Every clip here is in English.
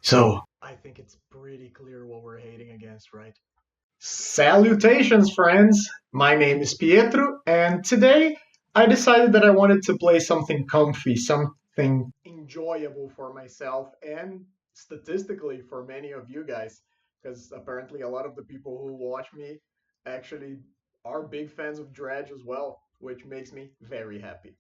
So, I think it's pretty clear what we're hating against, right? Salutations, friends! My name is Pietro, and today I decided that I wanted to play something comfy, something enjoyable for myself, and statistically for many of you guys, because apparently a lot of the people who watch me actually are big fans of Dredge as well, which makes me very happy.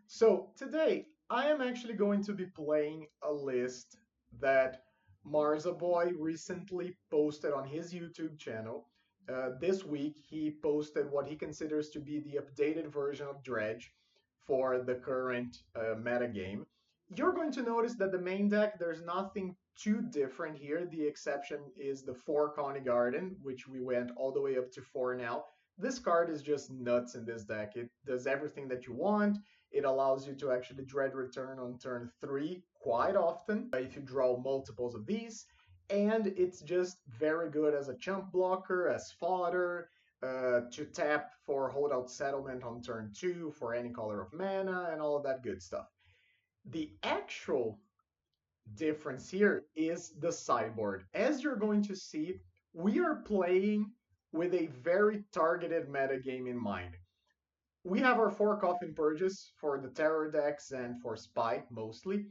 So today I am actually going to be playing a list that Marzaboi recently posted on his YouTube channel. This week he posted what he considers to be the updated version of Dredge for the current meta game. You're going to notice that the main deck, there's nothing too different here. The exception is the 4 Coney Garden, which we went all the way up to 4 now. This card is just nuts in this deck. It does everything that you want. It allows you to actually dread return on turn 3 quite often if you draw multiples of these. And it's just very good as a chump blocker, as fodder, to tap for holdout settlement on turn 2 for any color of mana, and all of that good stuff. The actual difference here is the sideboard. As you're going to see, we are playing with a very targeted meta game in mind. We have our 4 Coffin Purges for the Terror decks and for Spy mostly,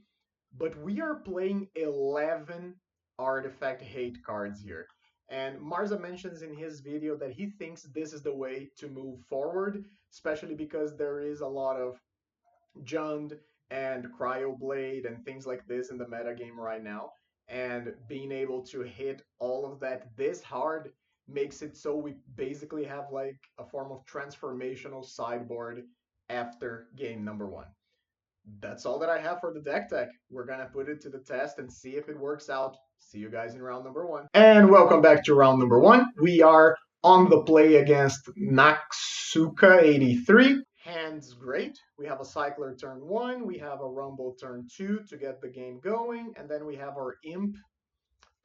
but we are playing 11 Artifact Hate cards here. And Marza mentions in his video that he thinks this is the way to move forward, especially because there is a lot of Jund and Cryoblade and things like this in the metagame right now. And being able to hit all of that this hard makes it so we basically have like a form of transformational sideboard after game number 1. That's all that I have for the deck tech. We're gonna put it to the test and see if it works out. See you guys in round number 1. And welcome back to round number 1. We are on the play against Naksuka83. Hands great. We have a Cycler turn 1, we have a Rumble turn 2 to get the game going, and then we have our Imp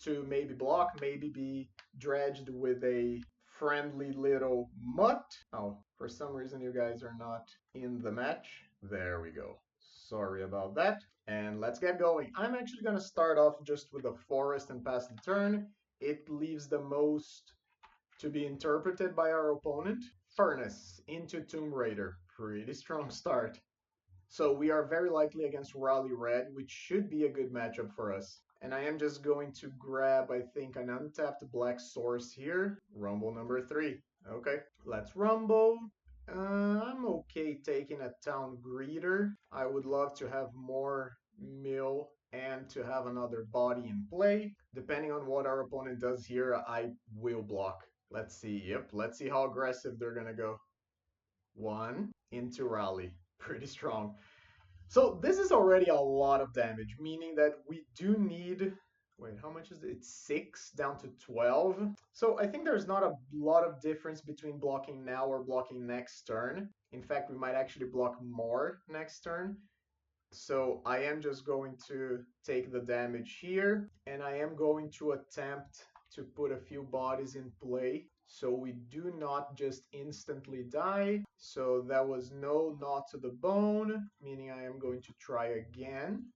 to maybe block, maybe be dredged with a friendly little mutt. Oh, for some reason you guys are not in the match. There we go. Sorry about that. And let's get going. I'm actually going to start off just with a forest and pass the turn. It leaves the most to be interpreted by our opponent. Furnace into Tomb Raider. Pretty strong start. So we are very likely against Raleigh Red, which should be a good matchup for us. And I am just going to grab, I think, an untapped black source here. Rumble number 3. Okay, let's rumble. I'm okay taking a town greeter. I would love to have more mill and to have another body in play. Depending on what our opponent does here, I will block. Let's see. Yep, let's see how aggressive they're gonna go. 1 into Raleigh. Pretty strong. So this is already a lot of damage, meaning that we do need, wait, how much is it? It's 6 down to 12. So I think there's not a lot of difference between blocking now or blocking next turn. In fact, we might actually block more next turn. So I am just going to take the damage here, and I am going to attempt to put a few bodies in play so we do not just instantly die. So that was no knot to the bone, meaning I am going to try again.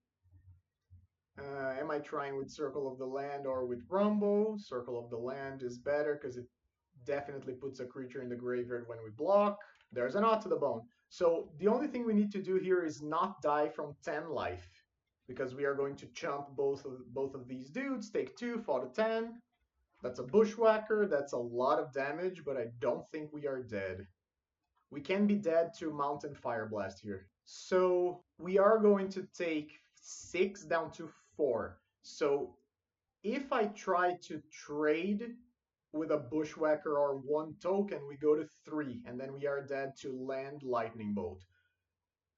Am I trying with Circle of the Land or with Rumble? Circle of the Land is better because it definitely puts a creature in the graveyard when we block. There's a knot to the bone. So the only thing we need to do here is not die from 10 life, because we are going to chump both of these dudes, take 2, fall to 10. That's a bushwhacker, that's a lot of damage, but I don't think we are dead. We can be dead to Mountain Fire Blast here. So we are going to take 6 down to 4. So if I try to trade with a bushwhacker or 1 token, we go to 3, and then we are dead to land lightning bolt.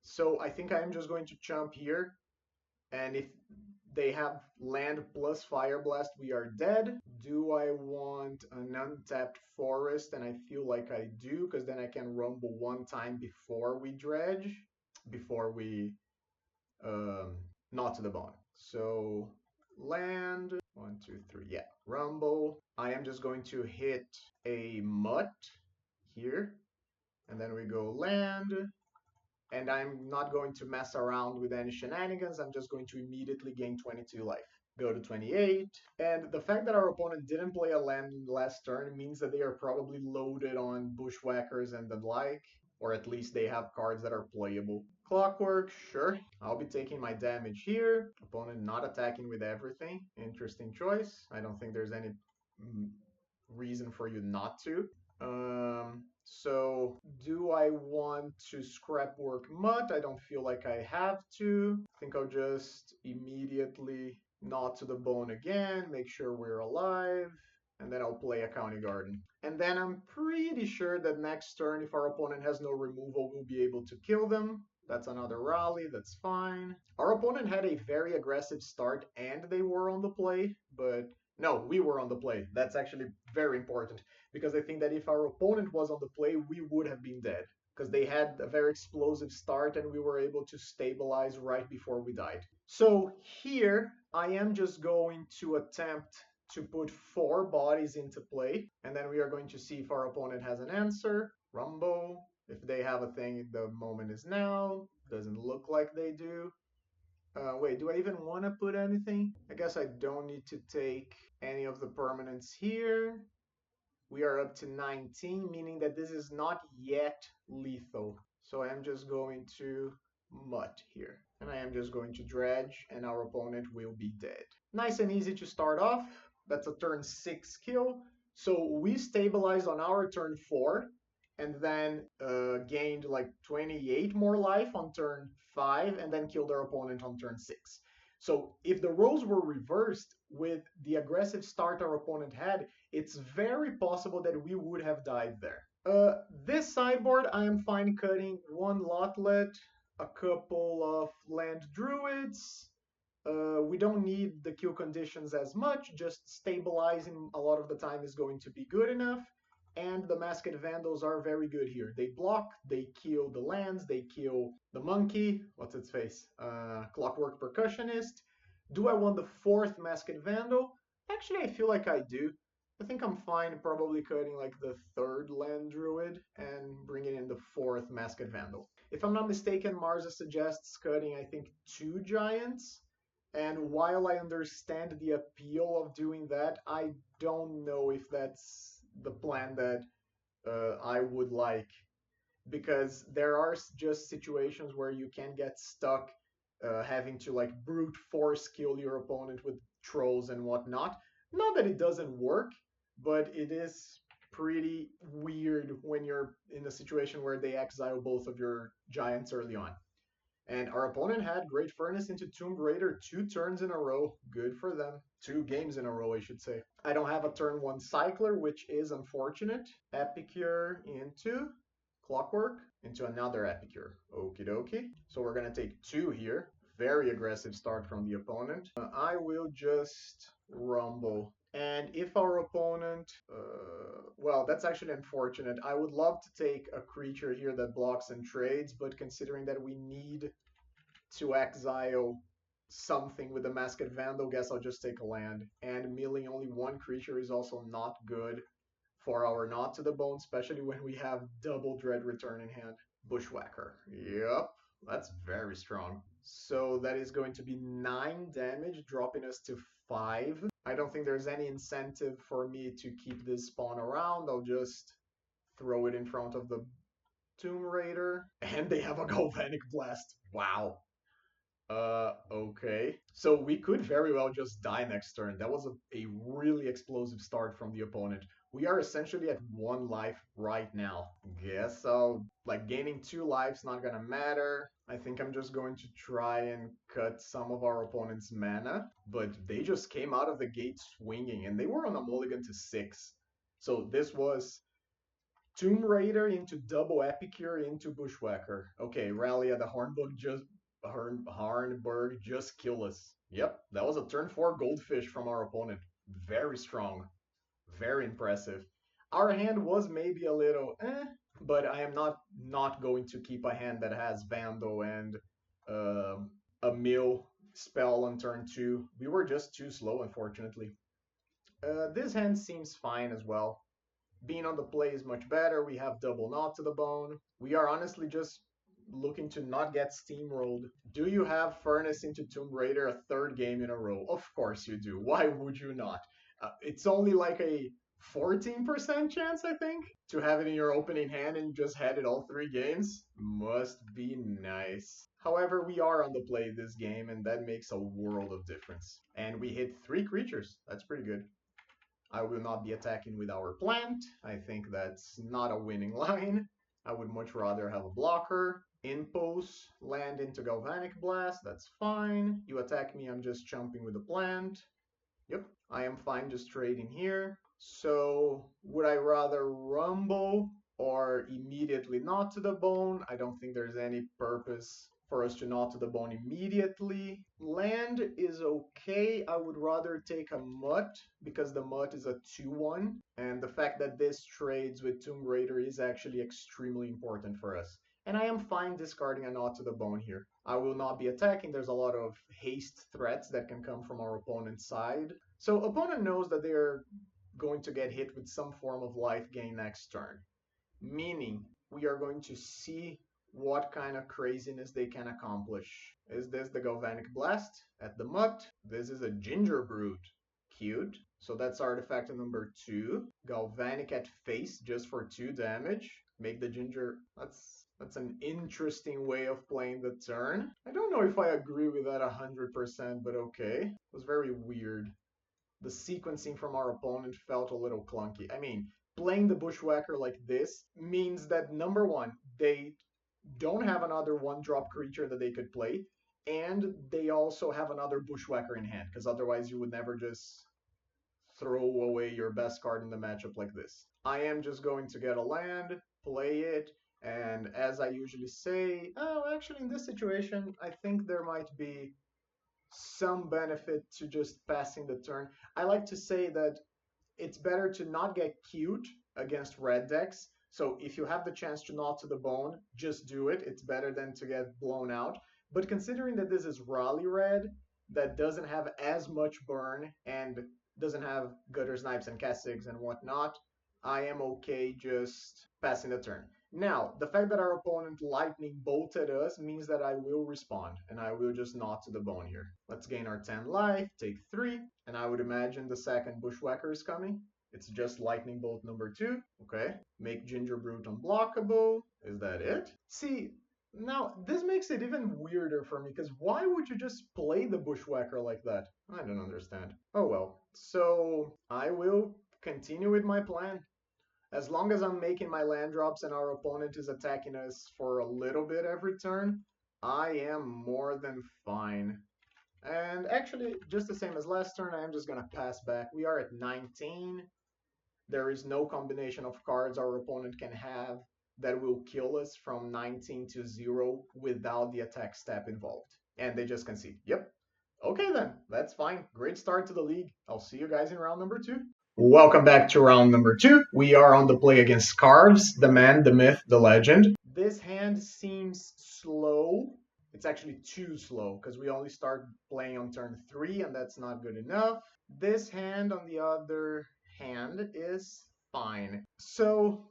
So I think I'm just going to jump here, and if they have land plus fire blast, we are dead. Do I want an untapped forest? And I feel like I do, because then I can rumble 1 time before we dredge, before we not to the bone. So land, 1, 2, 3, yeah, rumble. I am just going to hit a mutt here, and then we go land, and I'm not going to mess around with any shenanigans. I'm just going to immediately gain 22 life. go to 28. And the fact that our opponent didn't play a land last turn means that they are probably loaded on bushwhackers and the like, or at least they have cards that are playable. Clockwork, sure. I'll be taking my damage here. Opponent not attacking with everything. Interesting choice. I don't think there's any reason for you not to. So do I want to scrap work Mutt? I don't feel like I have to. I think I'll just immediately Gnaw to the Bone again, make sure we're alive, and then I'll play a County Garden. And then I'm pretty sure that next turn, if our opponent has no removal, we'll be able to kill them. That's another rally, that's fine. Our opponent had a very aggressive start and they were on the play, but no, we were on the play. That's actually very important because I think that if our opponent was on the play, we would have been dead because they had a very explosive start and we were able to stabilize right before we died. So here I am just going to attempt to put 4 bodies into play, and then we are going to see if our opponent has an answer. Rumble. If they have a thing, the moment is now. Doesn't look like they do. Wait, do I even want to put anything? I guess I don't need to take any of the permanents here. We are up to 19, meaning that this is not yet lethal. So I am just going to Mutt here. And I am just going to Dredge, and our opponent will be dead. Nice and easy to start off. That's a turn 6 kill. So we stabilized on our turn 4, and then gained like 28 more life on turn 5, and then killed our opponent on turn 6. So if the roles were reversed with the aggressive start our opponent had, it's very possible that we would have died there. This sideboard, I am fine cutting 1 Lotlet, a couple of land druids. We don't need the kill conditions as much, just stabilizing a lot of the time is going to be good enough. And the Masked Vandals are very good here. They block, they kill the lands, they kill the monkey, what's its face? Clockwork Percussionist. Do I want the 4th Masked Vandal? Actually, I feel like I do. I think I'm fine probably cutting like the 3rd Land Druid and bringing in the 4th Masked Vandal. If I'm not mistaken, Marza suggests cutting, I think, 2 Giants. And while I understand the appeal of doing that, I don't know if that's the plan that I would like, because there are just situations where you can get stuck having to like brute force kill your opponent with trolls and whatnot. Not that it doesn't work, but it is pretty weird when you're in a situation where they exile both of your giants early on. And our opponent had Great Furnace into Tomb Raider 2 turns in a row. Good for them. 2 games in a row, I should say. I don't have a turn 1 Cycler, which is unfortunate. Epicure into Clockwork into another Epicure. Okie dokie. So we're going to take 2 here. Very aggressive start from the opponent. I will just Rumble. And if our opponent, well, that's actually unfortunate. I would love to take a creature here that blocks and trades, but considering that we need to exile something with the Masked Vandal, guess I'll just take a land. And milling only 1 creature is also not good for our Gnaw to the Bone, especially when we have double Dread Return in hand. Bushwhacker. Yep, that's very strong. So that is going to be 9 damage, dropping us to 5. I don't think there's any incentive for me to keep this spawn around. I'll just throw it in front of the Tomb Raider. And they have a Galvanic Blast. Wow. Okay. So we could very well just die next turn. That was a really explosive start from the opponent. We are essentially at 1 life right now. Guess so. Like, gaining 2 lives not gonna matter. I think I'm just going to try and cut some of our opponent's mana. But they just came out of the gate swinging, and they were on a mulligan to 6. So this was Tomb Raider into double Epicure into Bushwhacker. Okay, Rally at the Harnberg just kill us. Yep, that was a turn 4 Goldfish from our opponent. Very strong. Very impressive. Our hand was maybe a little but I am not going to keep a hand that has Vandal and a mill spell on turn 2. We were just too slow, unfortunately. This hand seems fine as well. Being on the play is much better. We have double Gnaw to the Bone. We are honestly just looking to not get steamrolled. Do you have Furnace into Tomb Raider a third game in a row? Of course you do. Why would you not? It's only like a 14% chance, I think, to have it in your opening hand and you just had it all 3 games. Must be nice. However, we are on the play this game, and that makes a world of difference. And we hit 3 creatures. That's pretty good. I will not be attacking with our plant. I think that's not a winning line. I would much rather have a blocker. Impulse, land into Galvanic Blast, that's fine. You attack me, I'm just jumping with the plant. Yep, I am fine just trading here. So would I rather rumble or immediately knot to the bone? I don't think there's any purpose for us to knot to the bone immediately. Land is okay. I would rather take a mutt because the mutt is a 2-1. And the fact that this trades with Tomb Raider is actually extremely important for us. And I am fine discarding a knot to the bone here. I will not be attacking. There's a lot of haste threats that can come from our opponent's side. So opponent knows that they're going to get hit with some form of life gain next turn. Meaning we are going to see what kind of craziness they can accomplish. Is this the Galvanic Blast at the mutt? This is a Ginger Brute. Cute. So that's artifact number 2. Galvanic at face just for 2 damage. Make the Ginger... That's an interesting way of playing the turn. I don't know if I agree with that 100%, but okay. It was very weird. The sequencing from our opponent felt a little clunky. I mean, playing the Bushwhacker like this means that, number one, they don't have another 1-drop creature that they could play, and they also have another Bushwhacker in hand, because otherwise you would never just throw away your best card in the matchup like this. I am just going to get a land, play it, and as I usually say, oh, actually in this situation, I think there might be some benefit to just passing the turn. I like to say that it's better to not get cute against red decks. So if you have the chance to knot to the bone, just do it. It's better than to get blown out. But considering that this is Raleigh red, that doesn't have as much burn and doesn't have gutter snipes and Castigs and whatnot, I am okay just passing the turn. Now, the fact that our opponent lightning bolted us means that I will respond, and I will just knot to the bone here. Let's gain our 10 life, take 3, and I would imagine the second Bushwhacker is coming. It's just lightning bolt number 2. Okay. Make Ginger Brute unblockable. Is that it? See, now this makes it even weirder for me, because why would you just play the Bushwhacker like that? I don't understand. Oh well. So I will continue with my plan. As long as I'm making my land drops and our opponent is attacking us for a little bit every turn, I am more than fine. And actually, just the same as last turn, I am just going to pass back. We are at 19. There is no combination of cards our opponent can have that will kill us from 19 to 0 without the attack step involved. And they just concede. Yep. Okay then, that's fine. Great start to the league. I'll see you guys in round number 2. Welcome back to round number 2. We are on the play against Carves, the man, the myth, the legend. This hand seems slow. It's actually too slow because we only start playing on turn 3 and that's not good enough. This hand, on the other hand, is fine. So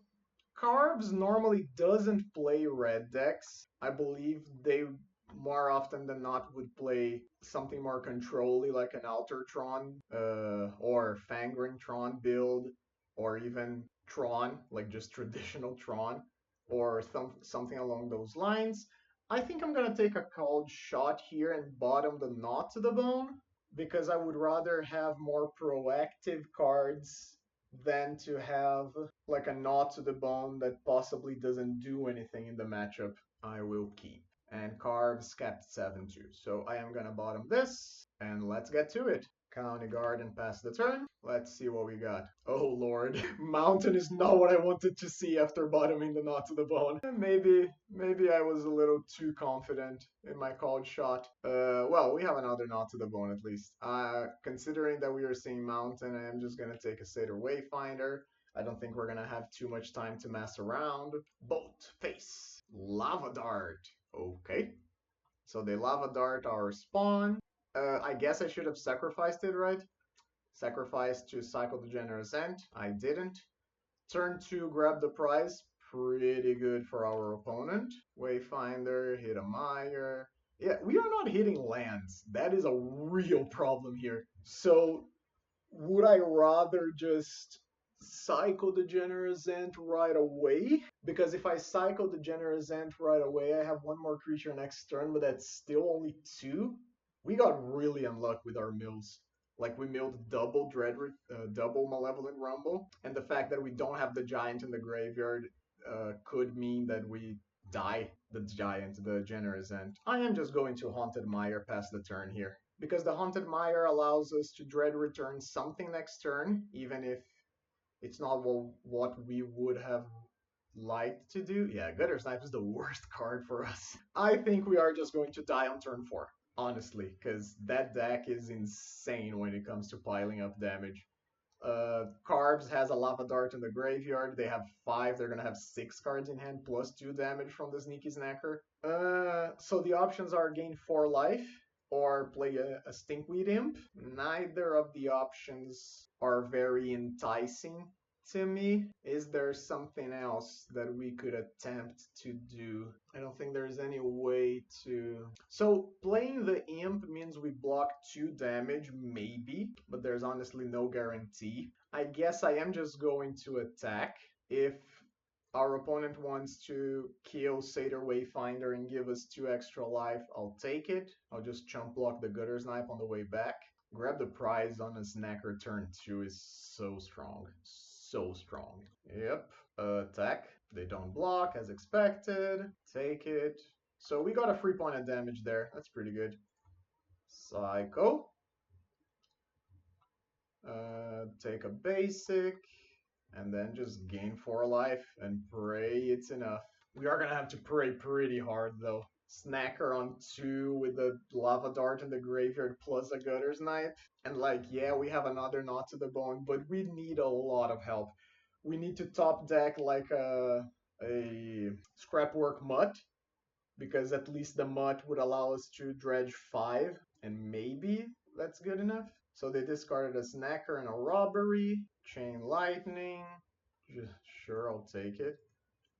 Carves normally doesn't play red decks. I believe they more often than not would play something more controlly like an Altertron or Fangring Tron build, or even Tron, like just traditional Tron, or something along those lines. I think I'm going to take a cold shot here and bottom the knot to the bone, because I would rather have more proactive cards than to have like a knot to the bone that possibly doesn't do anything in the matchup. I will keep. And Carves kept 7-2. So I am gonna bottom this, and let's get to it. County Guard and pass the turn. Let's see what we got. Oh lord, Mountain is not what I wanted to see after bottoming the knot to the bone. Maybe I was a little too confident in my called shot. Well, we have another knot to the bone at least. Considering that we are seeing Mountain, I am just gonna take a Satyr Wayfinder. I don't think we're gonna have too much time to mess around. Bolt, face, Lava Dart. Okay. So they Lava Dart our spawn. I guess I should have sacrificed it, right? Sacrificed to cycle the Generous Ant. I didn't. Turn 2, grab the prize. pretty good for our opponent. Wayfinder, hit a Mire. Yeah, we are not hitting lands. That is a real problem here. So would I rather just cycle the Generous Ant right away? Because if I cycle the Generous Ant right away, I have one more creature next turn, but that's still only two. We got really unlucky with our mills. Like we milled double Malevolent Rumble, and the fact that we don't have the giant in the graveyard could mean that we die the giant, the Generous Ant. I am just going to Haunted Mire past the turn here because the Haunted Mire allows us to dread return something next turn, even if it's not what we would have liked to do. Yeah, Gutter Snipe is the worst card for us. I think we are just going to die on turn 4, honestly, because that deck is insane when it comes to piling up damage. Carbs has a Lava Dart in the graveyard. They have 5. They're gonna have 6 cards in hand plus 2 damage from the Sneaky Snacker. So the options are gain 4 life or play a Stinkweed Imp. Neither of the options are very enticing to me. Is there something else that we could attempt to do? I don't think there's any way to... So playing the Imp means we block 2 damage, maybe, but there's honestly no guarantee. I guess I am just going to attack. If our opponent wants to kill Satyr Wayfinder and give us 2 extra life, I'll take it. I'll just chump block the Gutter Snipe on the way back. Grab the prize on a Snacker turn 2 is so strong. So strong. Yep. Attack. They don't block as expected. Take it. So we got a 3 point of damage there. That's pretty good. Psycho. Take a basic. And then just gain 4 life and pray it's enough. We are gonna have to pray pretty hard though. Snacker on 2 with the Lava Dart in the graveyard plus a Gutter Snipe. And like, yeah, we have another Knot to the Bone, but we need a lot of help. We need to top deck like a Scrapwork Mutt, because at least the Mutt would allow us to dredge 5, and maybe that's good enough. So they discarded a Snacker and a Robbery, Chain Lightning. Sure, I'll take it.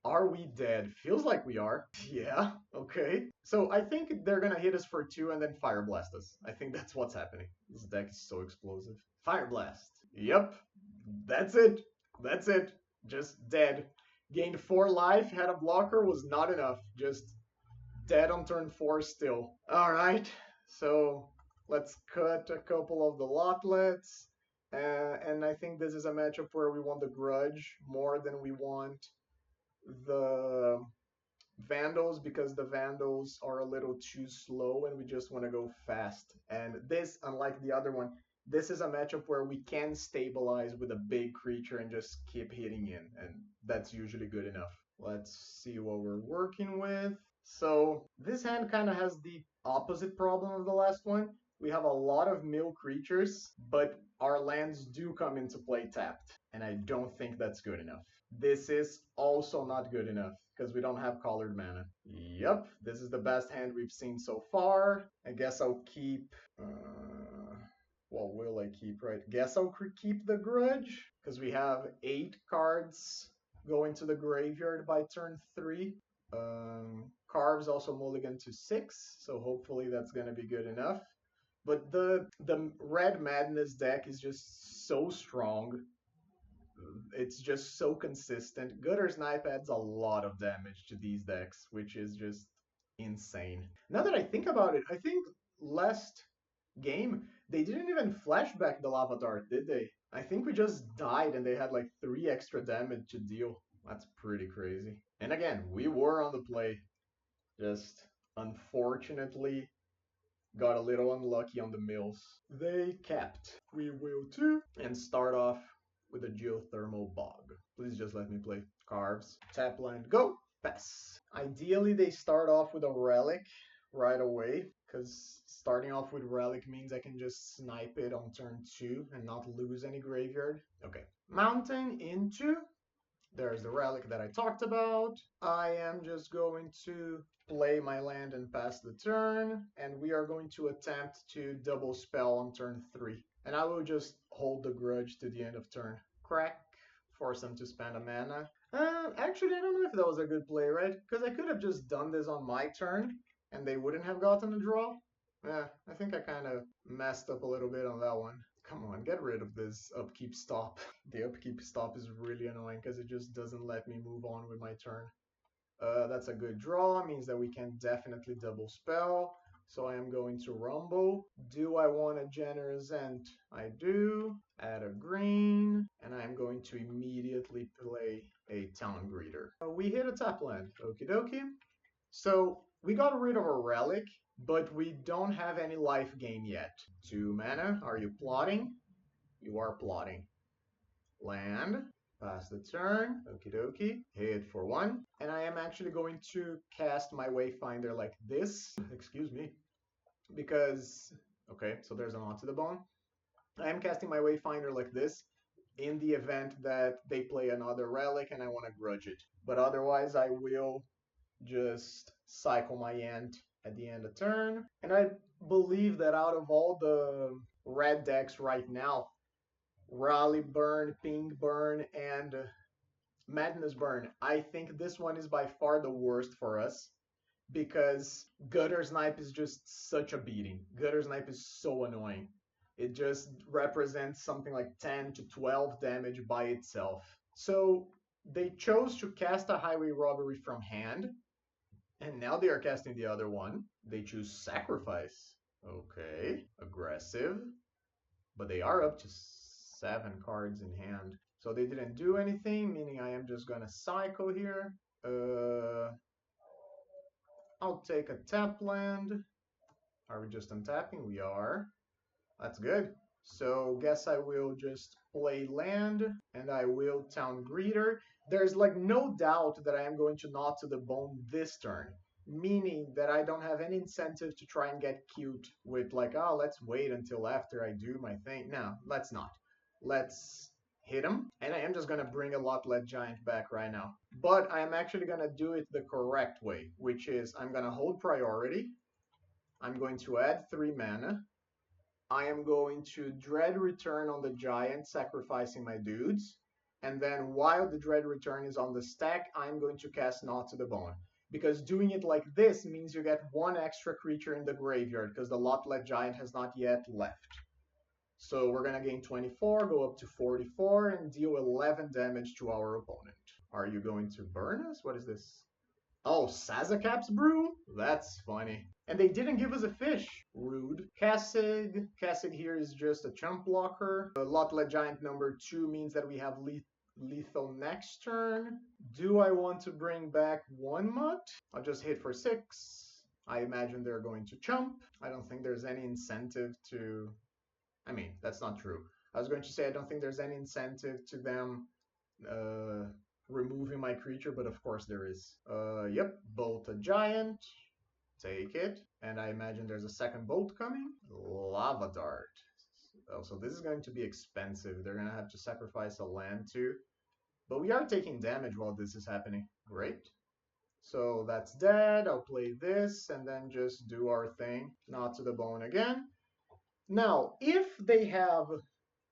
Are we dead? Feels like we are. Yeah, okay. So I think they're gonna hit us for 2 and then Fire Blast us. I think that's what's happening. This deck is so explosive. Fire Blast. Yep. That's it. That's it. Just dead. Gained 4 life, had a blocker, was not enough. Just dead on turn 4 still. Alright, so let's cut a couple of the Lotlets. And I think this is a matchup where we want the Grudge more than we want the Vandals, because the Vandals are a little too slow and we just want to go fast. And this, unlike the other one, this is a matchup where we can stabilize with a big creature and just keep hitting in, and that's usually good enough. Let's see what we're working with. So this hand kind of has the opposite problem of the last one. We have a lot of mill creatures, but our lands do come into play tapped, and I don't think that's good enough. This is also not good enough, because we don't have colored mana. Yep, this is the best hand we've seen so far. I guess I'll keep... what will I keep, right? Guess I'll keep the Grudge, because we have 8 cards going to the graveyard by turn 3. Carves also mulligan to 6, so hopefully that's going to be good enough. But the Red Madness deck is just so strong. It's just so consistent. Gutter Snipe adds a lot of damage to these decks, which is just insane. Now that I think about it, I think last game, they didn't even flashback the Lava Dart, did they? I think we just died and they had like 3 extra damage to deal. That's pretty crazy. And again, we were on the play. Just unfortunately got a little unlucky on the mills. They capped. We will too. And start off with a Geothermal Bog. Please just let me play. Carves. Tap land. Go! Pass. Ideally, they start off with a Relic right away, because starting off with Relic means I can just snipe it on turn 2 and not lose any graveyard. Okay. Mountain into... There's the Relic that I talked about. I am just going to play my land and pass the turn, and we are going to attempt to double spell on turn 3. And I will just hold the Grudge to the end of turn. Crack, force them to spend a mana. Actually, I don't know if that was a good play, right? Because I could have just done this on my turn, and they wouldn't have gotten a draw. Yeah, I think I kind of messed up a little bit on that one. Come on, get rid of this upkeep stop. The upkeep stop is really annoying because it just doesn't let me move on with my turn. That's a good draw, means that we can definitely double spell. So I am going to rumble. Do I want a generous Ent? I do. Add a green. And I am going to immediately play a town greeter. We hit a tap land. Okie dokie. So we got rid of a relic, but we don't have any life gain yet. 2 mana. Are you plotting? You are plotting. Land. Pass the turn. Okie dokie. Hit for 1. And I am actually going to cast my Wayfinder like this. Excuse me. Because, okay, so there's a knot to the bone. I am casting my Wayfinder like this in the event that they play another relic and I want to grudge it. But otherwise, I will just cycle my Ant at the end of turn. And I believe that out of all the red decks right now, Rally Burn, Ping Burn, and Madness Burn, I think this one is by far the worst for us because Gutter Snipe is just such a beating. Gutter Snipe is so annoying. It just represents something like 10 to 12 damage by itself. So they chose to cast a Highway Robbery from hand, and now they are casting the other one. They choose Sacrifice. Okay, aggressive. But they are up to 7 cards in hand. So they didn't do anything, meaning I am just gonna cycle here. I'll take a tap land. Are we just untapping? We are. That's good. So guess I will just play land and I will town greeter. There's like no doubt that I am going to knot to the bone this turn, meaning that I don't have any incentive to try and get cute with like, oh, let's wait until after I do my thing. No, let's not. Let's hit him. And I am just going to bring a Lot-Led Giant back right now. But I am actually going to do it the correct way, which is I'm going to hold priority. I'm going to add 3 mana. I am going to Dread Return on the Giant, sacrificing my dudes. And then while the Dread Return is on the stack, I'm going to cast Knot to the Bone. Because doing it like this means you get 1 extra creature in the graveyard, because the Lot-Led Giant has not yet left. So we're going to gain 24, go up to 44, and deal 11 damage to our opponent. Are you going to burn us? What is this? Oh, Sazakap's Brew? That's funny. And they didn't give us a fish. Rude. Cassig. Cassig here is just a chump blocker. Lot-Led Giant number 2 means that we have lethal next turn. Do I want to bring back 1 mutt? I'll just hit for 6. I imagine they're going to chump. I don't think there's any incentive to... I mean, that's not true. I was going to say I don't think there's any incentive to them removing my creature, but of course there is. Yep, Bolt a Giant. Take it. And I imagine there's a second bolt coming. Lava Dart. Oh, so this is going to be expensive. They're going to have to sacrifice a land too. But we are taking damage while this is happening. Great. So that's dead. I'll play this and then just do our thing. Not to the bone again. Now, if they have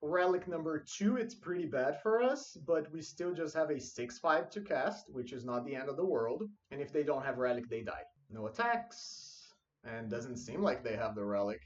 relic number 2, it's pretty bad for us, but we still just have a 6/5 to cast, which is not the end of the world. And if they don't have relic, they die. No attacks, and doesn't seem like they have the relic.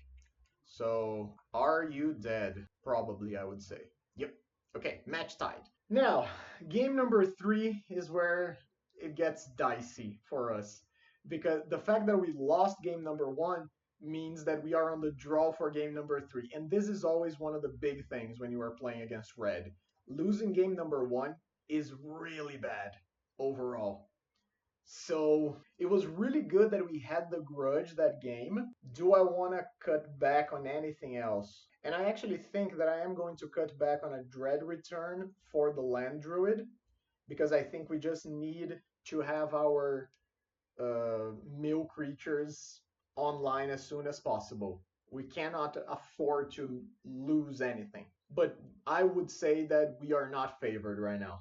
So, are you dead? Probably, I would say. Yep. Okay, match tied. Now, game number 3 is where it gets dicey for us. Because the fact that we lost game number 1 means that we are on the draw for game number 3. And this is always one of the big things when you are playing against red. Losing game number 1 is really bad overall. So it was really good that we had the grudge that game. Do I want to cut back on anything else? And I actually think that I am going to cut back on a Dread Return for the Land Druid, because I think we just need to have our mill creatures online as soon as possible. We cannot afford to lose anything. But I would say that we are not favored right now.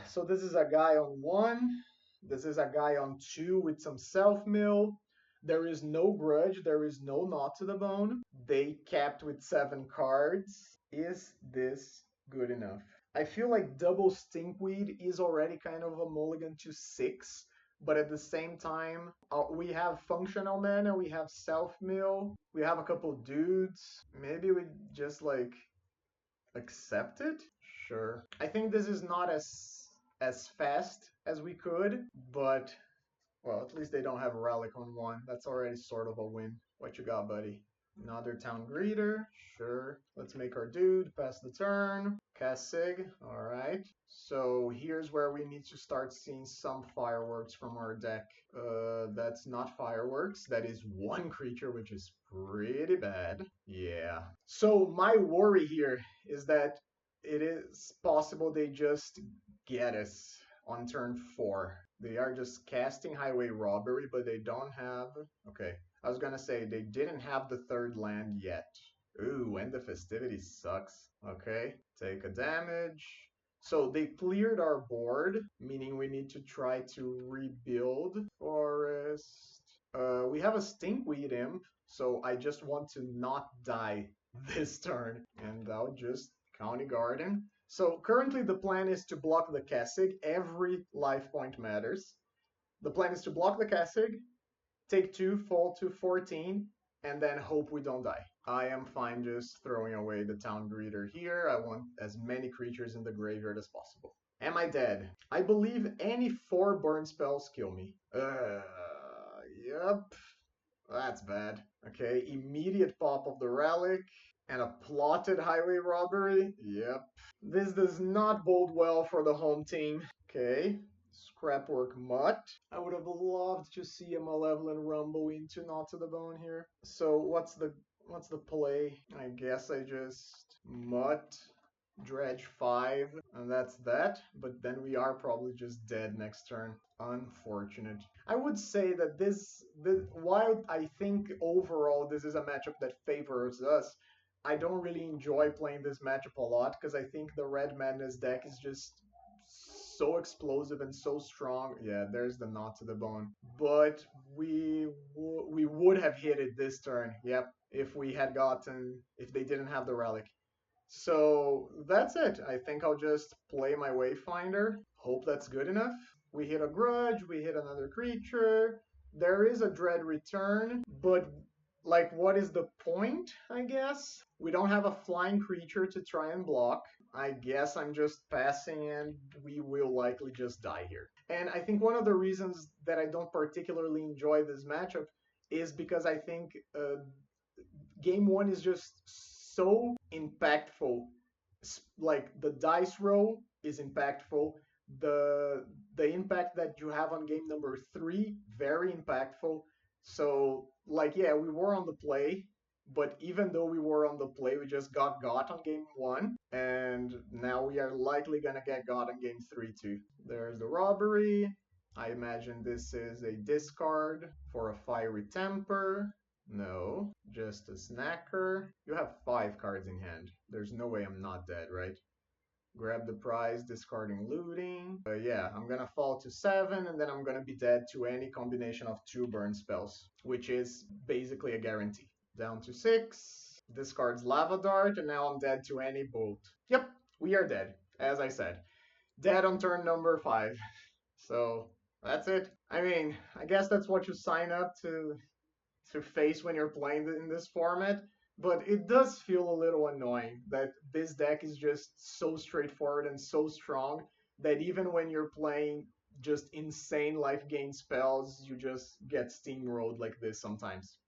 So this is a guy on 1. This is a guy on 2 with some self-mill. There is no grudge. There is no knot to the bone. They capped with 7 cards. Is this good enough? I feel like double stinkweed is already kind of a mulligan to 6, but at the same time, we have functional mana, we have self mill, we have a couple dudes. Maybe we just like accept it? Sure. I think this is not as fast as we could, but well, at least they don't have a relic on 1. That's already sort of a win. What you got, buddy? Another town greeter. Sure. Let's make our dude pass the turn. Cast Sig. All right. So here's where we need to start seeing some fireworks from our deck. That's not fireworks. That is 1 creature, which is pretty bad. Yeah. So my worry here is that it is possible they just get us on turn 4. They are just casting Highway Robbery, but they don't have... Okay, I was gonna say, they didn't have the 3rd land yet. Ooh, and the festivity sucks. Okay, take a damage. So they cleared our board, meaning we need to try to rebuild forest. We have a Stinkweed Imp, so I just want to not die this turn. And I'll just County Garden. So currently the plan is to block the Kessig. Every life point matters. The plan is to block the Kessig, take 2, fall to 14, and then hope we don't die. I am fine just throwing away the town greeter here. I want as many creatures in the graveyard as possible. Am I dead? I believe any 4 burn spells kill me. Yep. That's bad. Okay, immediate pop of the relic and a plotted highway robbery. Yep. This does not bode well for the home team. Okay, Scrapwork Mutt. I would have loved to see a Malevolent Rumble into Not to the Bone here. So what's the play? I guess I just Mutt, Dredge 5, and that's that. But then we are probably just dead next turn. Unfortunate. I would say that while I think overall this is a matchup that favors us, I don't really enjoy playing this matchup a lot because I think the Red Madness deck is just so explosive and so strong. Yeah, there's the Knot to the Bone. But we would have hit it this turn. Yep, if they didn't have the relic. So that's it. I think I'll just play my Wayfinder. Hope that's good enough. We hit a Grudge, we hit another creature. There is a Dread Return, but like, what is the point, I guess? We don't have a flying creature to try and block. I guess I'm just passing and we will likely just die here. And I think one of the reasons that I don't particularly enjoy this matchup is because I think game 1 is just so impactful. Like, the dice roll is impactful. The impact that you have on game number 3, very impactful. So, like, yeah, we were on the play, but even though we were on the play, we just got on game 1, and now we are likely gonna get got on game 3 too. There's the robbery. I imagine this is a discard for a fiery temper. No, just a snacker. You have 5 cards in hand. There's no way I'm not dead, right? Grab the prize, discarding looting. Yeah, I'm gonna fall to 7, and then I'm gonna be dead to any combination of 2 burn spells, which is basically a guarantee. Down to 6, discards Lava Dart, and now I'm dead to any bolt. Yep, we are dead, as I said. Dead on turn number 5. So, that's it. I mean, I guess that's what you sign up to face when you're playing in this format, but it does feel a little annoying that this deck is just so straightforward and so strong that even when you're playing just insane life gain spells, you just get steamrolled like this sometimes.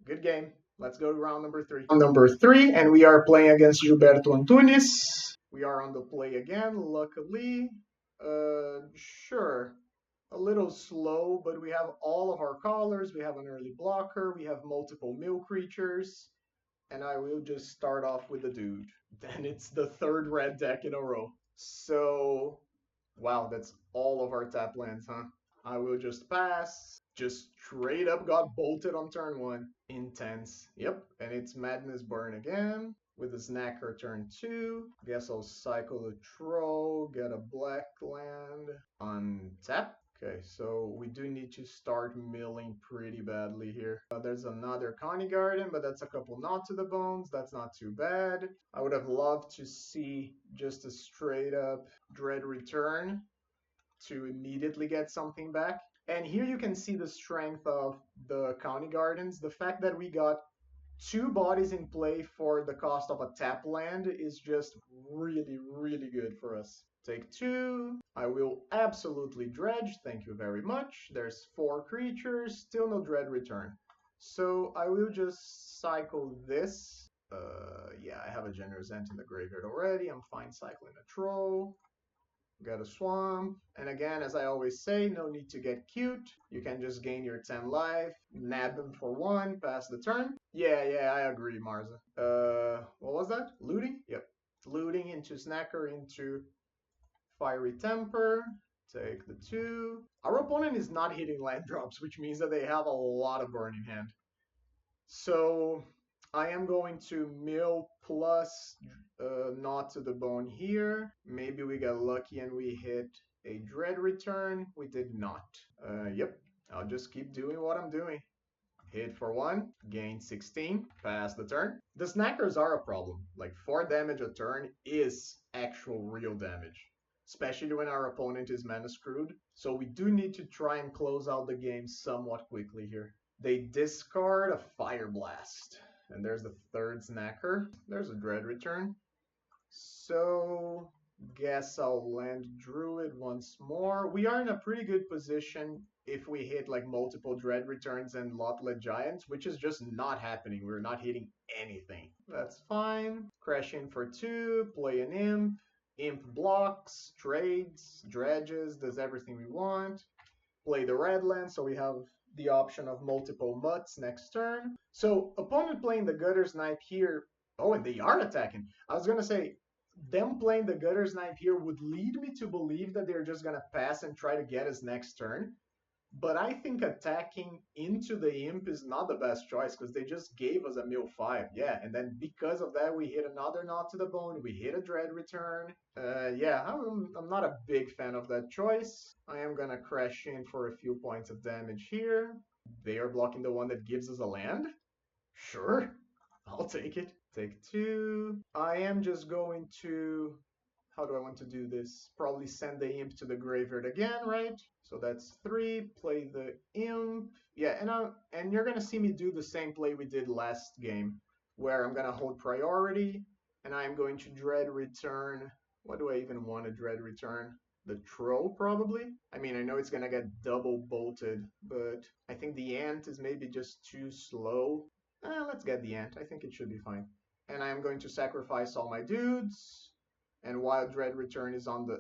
Good game. Let's go to round number 3. Round number 3, and we are playing against Gilberto Antunes. We are on the play again, luckily. Sure. A little slow, but we have all of our colors. We have an early blocker. We have multiple mill creatures. And I will just start off with the dude. Then it's the 3rd red deck in a row. So, wow, that's all of our tap lands, huh? I will just pass. Just straight up got bolted on turn 1. Intense. Yep, and it's Madness Burn again. With a snacker turn 2. Guess I'll cycle the troll, get a black land, untap. Okay, so we do need to start milling pretty badly here. There's another Connie Garden, but that's a couple not to the bones. That's not too bad. I would have loved to see just a straight up Dread Return to immediately get something back. And here you can see the strength of the County Gardens. The fact that we got two bodies in play for the cost of a tap land is just really, really good for us. Take two. I will absolutely dredge. Thank you very much. There's four creatures. Still no dread return. So I will just cycle this. Yeah, I have a generous ant in the graveyard already. I'm fine cycling a troll. Got a swamp. And again, as I always say, no need to get cute. You can just gain your 10 life, nab them for one, pass the turn. Yeah, I agree, Marza. What was that? Looting? Yep. Looting into Snacker, into Fiery Temper. Take the two. Our opponent is not hitting land drops, which means that they have a lot of burn in hand. So I am going to mill plus not to the bone here. Maybe we got lucky and we hit a dread return. We did not. Yep, I'll just keep doing what I'm doing. Hit for one, gain 16, pass the turn. The snackers are a problem. Like 4 damage a turn is actual real damage, especially when our opponent is mana screwed. So we do need to try and close out the game somewhat quickly here. They discard a Fire Blast. And there's the third snacker. There's a Dread Return. So, guess I'll land Druid once more. We are in a pretty good position if we hit like multiple Dread Returns and Lotlet Giants, which is just not happening. We're not hitting anything. That's fine. Crash in for 2, play an Imp. Imp blocks, trades, dredges, does everything we want. Play the red land, so we have the option of multiple mutts next turn. So opponent playing the Gutter's Knife here. Oh, and they are attacking. I was going to say, them playing the Gutter's Knife here would lead me to believe that they're just going to pass and try to get us next turn. But I think attacking into the Imp is not the best choice because they just gave us a mill 5. Yeah, and then because of that, we hit another Knot to the Bone. We hit a Dread Return. Yeah, I'm not a big fan of that choice. I am going to crash in for a few points of damage here. They are blocking the one that gives us a land? Sure, I'll take it. Take 2. I am just going to how do I want to do this? Probably send the imp to the graveyard again, right? So that's 3. Play the imp. Yeah, and you're gonna see me do the same play we did last game, where I'm gonna hold priority, and I'm going to dread return. What do I even want to dread return? The troll, probably? I mean, I know it's gonna get double bolted, but I think the ant is maybe just too slow. Let's get the ant. I think it should be fine. And I'm going to sacrifice all my dudes. And while Dread Return is on the...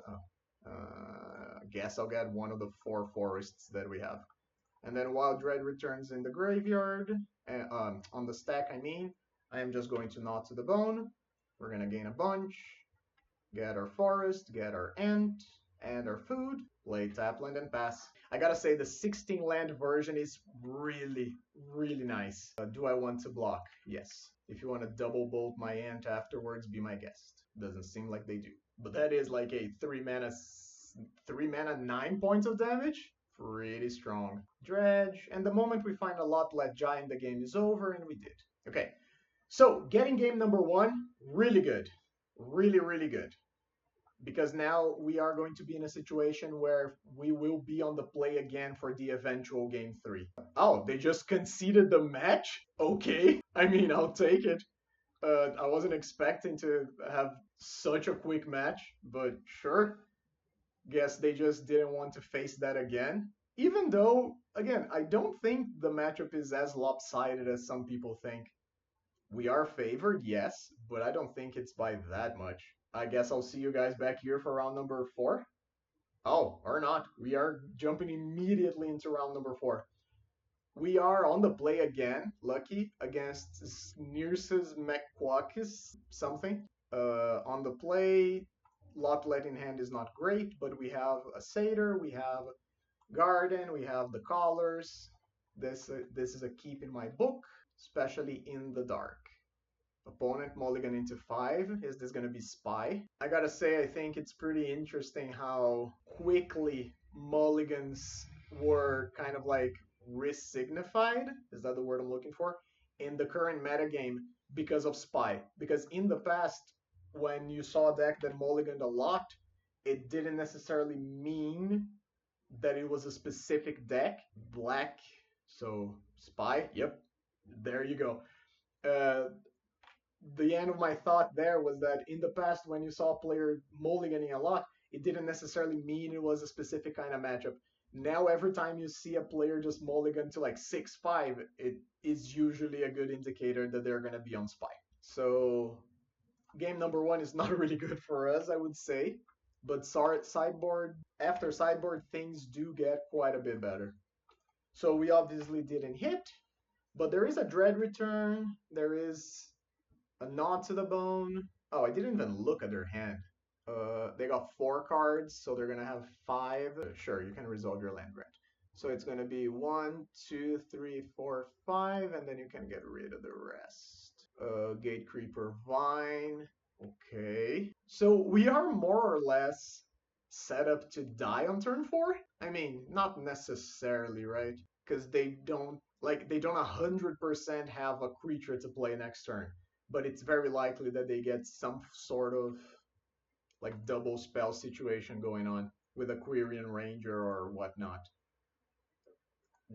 guess I'll get one of the 4 forests that we have. And then while Dread Returns in the graveyard, on the stack I mean, I am just going to Knot to the Bone. We're going to gain a bunch. Get our forest, get our ant, and our food. Play tap land and pass. I gotta say the 16 land version is really, really nice. Do I want to block? Yes. If you want to double bolt my ant afterwards, be my guest. Doesn't seem like they do. But that is like a 3 mana 9 points of damage. Pretty strong. Dredge. And the moment we find a Lotlet Giant, the game is over, and we did. Okay. So, getting game number 1, really good. Really, really good. Because now we are going to be in a situation where we will be on the play again for the eventual game 3. Oh, they just conceded the match? Okay. I mean, I'll take it. I wasn't expecting to have such a quick match, but sure. Guess they just didn't want to face that again. Even though, again, I don't think the matchup is as lopsided as some people think. We are favored, yes, but I don't think it's by that much. I guess I'll see you guys back here for round number 4. Oh, or not. We are jumping immediately into round number 4. We are on the play again, lucky, against Nirses McQuackis something. On the play, Lotlet in hand is not great, but we have a Satyr, we have Garden, we have the Collars. This is a keep in my book, especially in the dark. Opponent mulligan into 5. Is this going to be Spy? I gotta say, I think it's pretty interesting how quickly mulligans were kind of like resignified. Is that the word I'm looking for? In the current metagame because of Spy. Because in the past, when you saw a deck that mulliganed a lot, it didn't necessarily mean that it was a specific deck. Black, so Spy, yep, there you go. Uh, the end of my thought there was that in the past, when you saw a player mulliganing a lot, it didn't necessarily mean it was a specific kind of matchup. Now, every time you see a player just mulligan to like 6-5, it is usually a good indicator that they're going to be on Spy. So, game number one is not really good for us, I would say. But sideboard, after sideboard, things do get quite a bit better. So, we obviously didn't hit, but there is a Dread return. There is a Nod to the Bone. Oh, I didn't even look at their hand. They got 4 cards, so they're gonna have 5. Sure, you can resolve your land grant. So it's gonna be 1, 2, 3, 4, 5, and then you can get rid of the rest. Gate Creeper Vine. Okay. So we are more or less set up to die on turn 4. I mean, not necessarily, right? Because they don't 100% have a creature to play next turn, but it's very likely that they get some sort of like double spell situation going on with a Quirion Ranger or whatnot.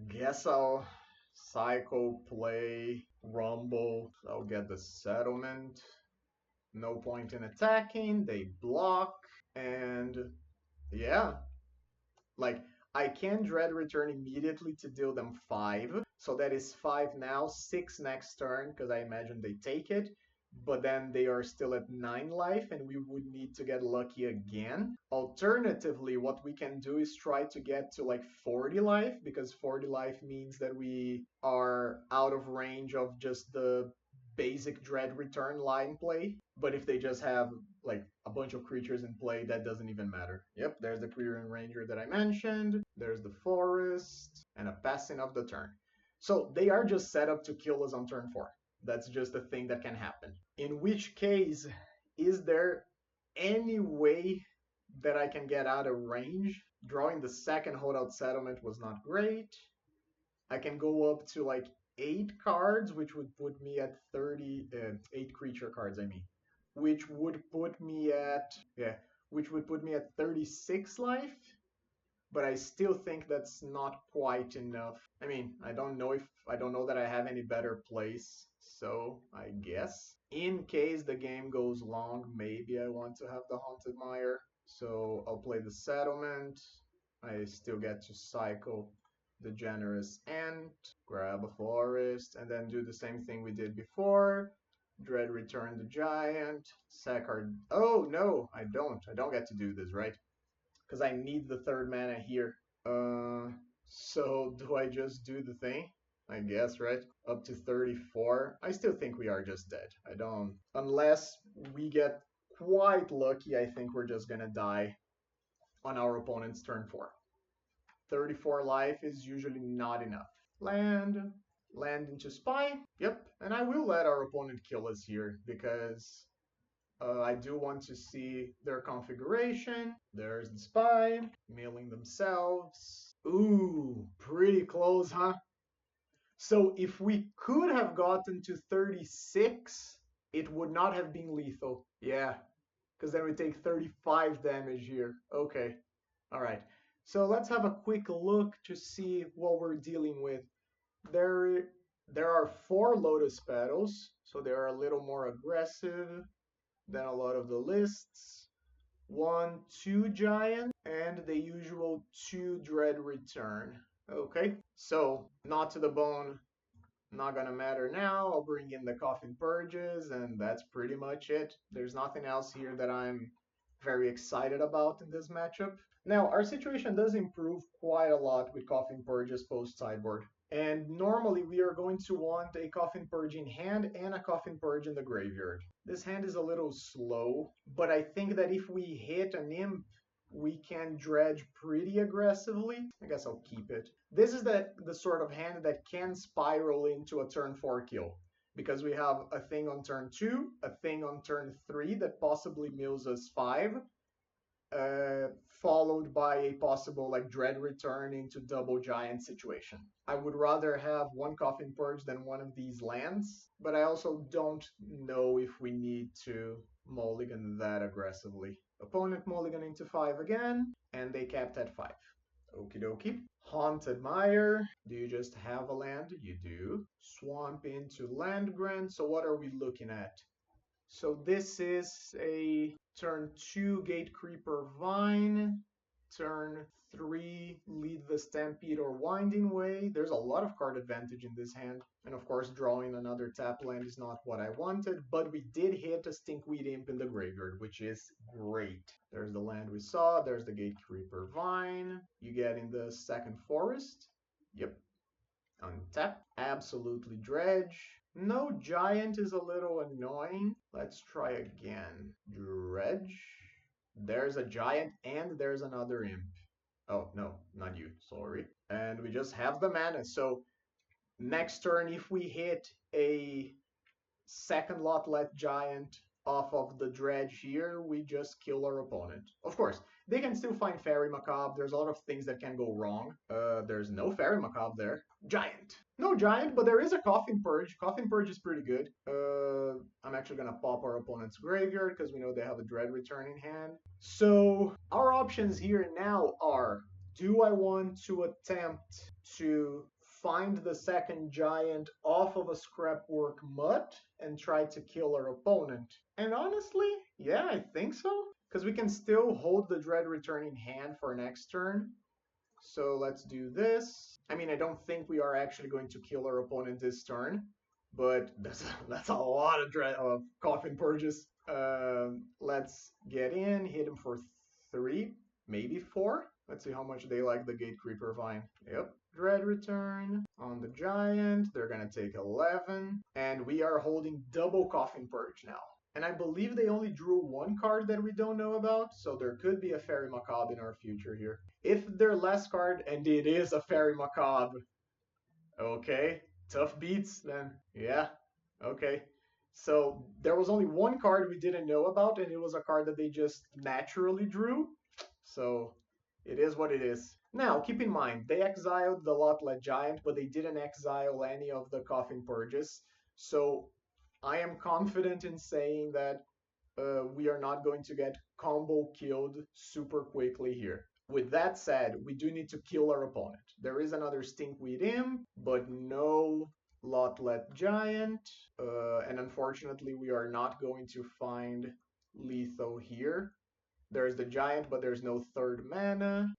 Guess I'll cycle, play, rumble. I'll get the settlement. No point in attacking. They block. And yeah, like, I can Dread Return immediately to deal them 5. So that is 5 now, 6 next turn, because I imagine they take it. But then they are still at 9 life, and we would need to get lucky again. Alternatively, what we can do is try to get to like 40 life, because 40 life means that we are out of range of just the basic Dread Return line play. But if they just have like a bunch of creatures in play, that doesn't even matter. Yep, there's the Quirion Ranger that I mentioned. There's the Forest, and a passing of the turn. So they are just set up to kill us on turn 4. That's just a thing that can happen. In which case, is there any way that I can get out of range? Drawing the second holdout settlement was not great. I can go up to like 8 cards, which would put me at 8 creature cards, I mean. Which would put me at, yeah, which would put me at 36 life. But I still think that's not quite enough. I mean, I don't know that I have any better place, so I guess. In case the game goes long, maybe I want to have the Haunted Mire. So I'll play the Settlement. I still get to cycle the Generous Ant, grab a Forest, and then do the same thing we did before. Dread Return the Giant, sack our... Oh, no, I don't. I don't get to do this, right? Because I need the 3rd mana here. So do I just do the thing? I guess, right? Up to 34. I still think we are just dead. I don't... Unless we get quite lucky, I think we're just gonna die on our opponent's turn 4. 34 life is usually not enough. Land into Spy. Yep, and I will let our opponent kill us here because I do want to see their configuration. There's the Spy, milling themselves. Ooh, pretty close, huh? So if we could have gotten to 36, it would not have been lethal. Yeah, because then we take 35 damage here. Okay, all right. So let's have a quick look to see what we're dealing with. There are 4 Lotus Petals, so they're a little more aggressive than a lot of the lists. 1, 2 Giant, and the usual 2 Dread Return. Okay, so Not to the Bone, not gonna matter now. I'll bring in the Coffin Purges, and that's pretty much it. There's nothing else here that I'm very excited about in this matchup. Now, our situation does improve quite a lot with Coffin Purges post-sideboard. And normally we are going to want a Coffin Purge in hand and a Coffin Purge in the graveyard. This hand is a little slow, but I think that if we hit an Imp, we can dredge pretty aggressively. I guess I'll keep it. This is the sort of hand that can spiral into a turn 4 kill, because we have a thing on turn 2, a thing on turn 3 that possibly mills us 5, followed by a possible like dread return into double giant situation. I would rather have one Coffin Purge than one of these lands, but I also don't know if we need to mulligan that aggressively. Opponent mulliganing to 5 again, and they capped at 5. Okie dokie. Haunted Mire. Do you just have a land? You do. Swamp into land grant. So what are we looking at? So this is a turn 2 Gate Creeper Vine, turn 3 Lead the Stampede or Winding Way. There's a lot of card advantage in this hand. And of course, drawing another tap land is not what I wanted, but we did hit a Stinkweed Imp in the graveyard, which is great. There's the land we saw, there's the Gate Creeper Vine. You get in the second forest. Yep, untap. Absolutely dredge. No giant is a little annoying. Let's try again. Dredge. There's a giant and there's another imp. Oh, no, not you. Sorry. And we just have the mana. So next turn, if we hit a second Lotlet giant off of the dredge here, we just kill our opponent. Of course, they can still find Fairy Macabre. There's a lot of things that can go wrong. There's no Fairy Macabre there. Giant. No giant, but there is a Coffin Purge. Coffin Purge is pretty good. I'm actually gonna pop our opponent's graveyard because we know they have a Dread Return in hand. So our options here now are, do I want to attempt to find the second giant off of a Scrapwork Mutt and try to kill our opponent? And honestly, yeah, I think so. Because we can still hold the Dread Return in hand for next turn. So let's do this. I mean, I don't think we are actually going to kill our opponent this turn, but that's a lot of Coffin Purges. Let's get in, hit him for 3, maybe 4. Let's see how much they like the Gate Creeper Vine. Yep. Dread Return on the Giant. They're going to take 11. And we are holding double Coffin Purge now. And I believe they only drew one card that we don't know about, so there could be a Fairy Macabre in our future here. If their last card, and it is a Fairy Macabre, okay, tough beats then. Yeah, okay. So there was only one card we didn't know about, and it was a card that they just naturally drew. So it is what it is. Now, keep in mind, they exiled the Lotlet Giant, but they didn't exile any of the Coffin Purges. So I am confident in saying that we are not going to get combo killed super quickly here. With that said, we do need to kill our opponent. There is another Stinkweed Imp, but no Lotlet Giant. And unfortunately, we are not going to find Letho here. There's the Giant, but there's no third mana.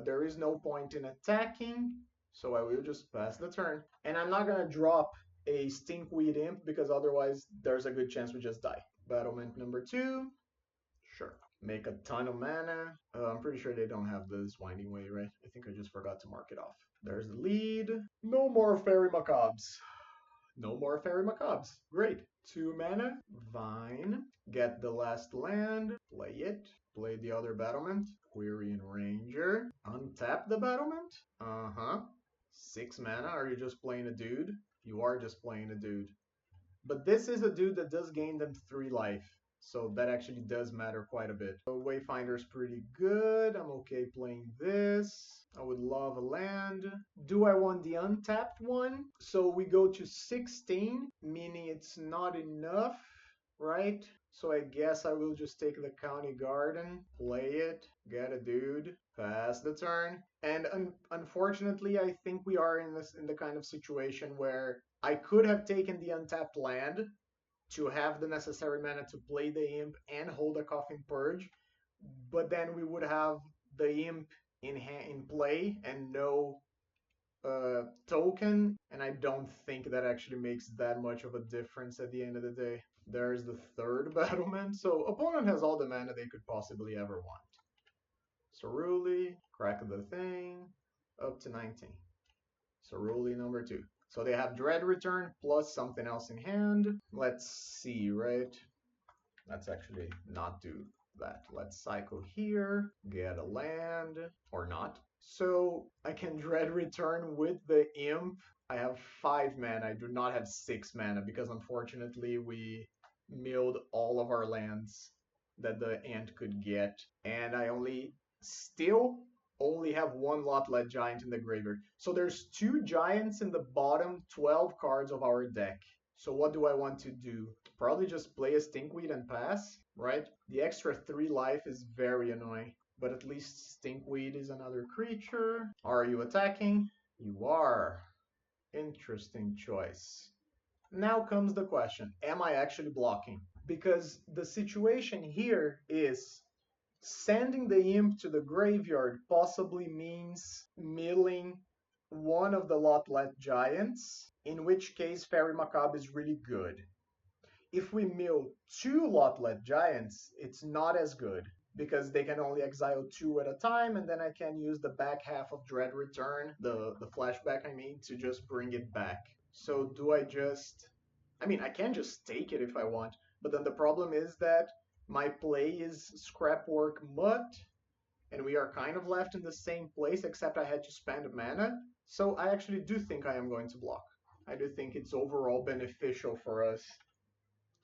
There is no point in attacking, so I will just pass the turn. And I'm not going to drop a Stinkweed Imp because otherwise there's a good chance we just die. Battlement number 2. Sure. Make a ton of mana. I'm pretty sure they don't have this Winding Way, right? I think I just forgot to mark it off. There's the lead. No more Fairy Macabres. No more Fairy Macabres. Great. 2 mana. Vine. Get the last land. Play it. Play the other battlement. Quirion Ranger. Untap the battlement. Uh-huh. 6 mana. Are you just playing a dude? You are just playing a dude. But this is a dude that does gain them 3 life. So that actually does matter quite a bit. So Wayfinder's pretty good. I'm okay playing this. I would love a land. Do I want the untapped one? So we go to 16, meaning it's not enough, right? So I guess I will just take the County Garden, play it, get a dude, pass the turn. And unfortunately, I think we are in the kind of situation where I could have taken the untapped land to have the necessary mana to play the imp and hold a Coffin Purge, but then we would have the imp in play and no token, and I don't think that actually makes that much of a difference at the end of the day. There's the third battlement, so opponent has all the mana they could possibly ever want. Ceruli, crack the thing, up to 19. Ceruli number 2. So they have Dread Return plus something else in hand. Let's see, right? Let's actually not do that. Let's cycle here, get a land, or not. So I can Dread Return with the Imp. I have 5 mana. I do not have 6 mana because unfortunately we milled all of our lands. that the ant could get. And I still only have one Lot-Led Giant in the graveyard. So there's 2 giants in the bottom 12 cards of our deck. So what do I want to do? Probably just play a Stinkweed and pass, right? The extra 3 life is very annoying. But at least Stinkweed is another creature. Are you attacking? You are. Interesting choice. Now comes the question, am I actually blocking? Because the situation here is sending the imp to the graveyard possibly means milling one of the Lot-Led Giants, in which case Fairy Macabre is really good. If we mill 2 Lot-Led Giants, it's not as good, because they can only exile 2 at a time, and then I can use the back half of Dread Return, the flashback I mean, to just bring it back. So do I just... I mean, I can just take it if I want, but then the problem is that my play is Scrapwork Mutt, and we are kind of left in the same place, except I had to spend mana. So I actually do think I am going to block. I do think it's overall beneficial for us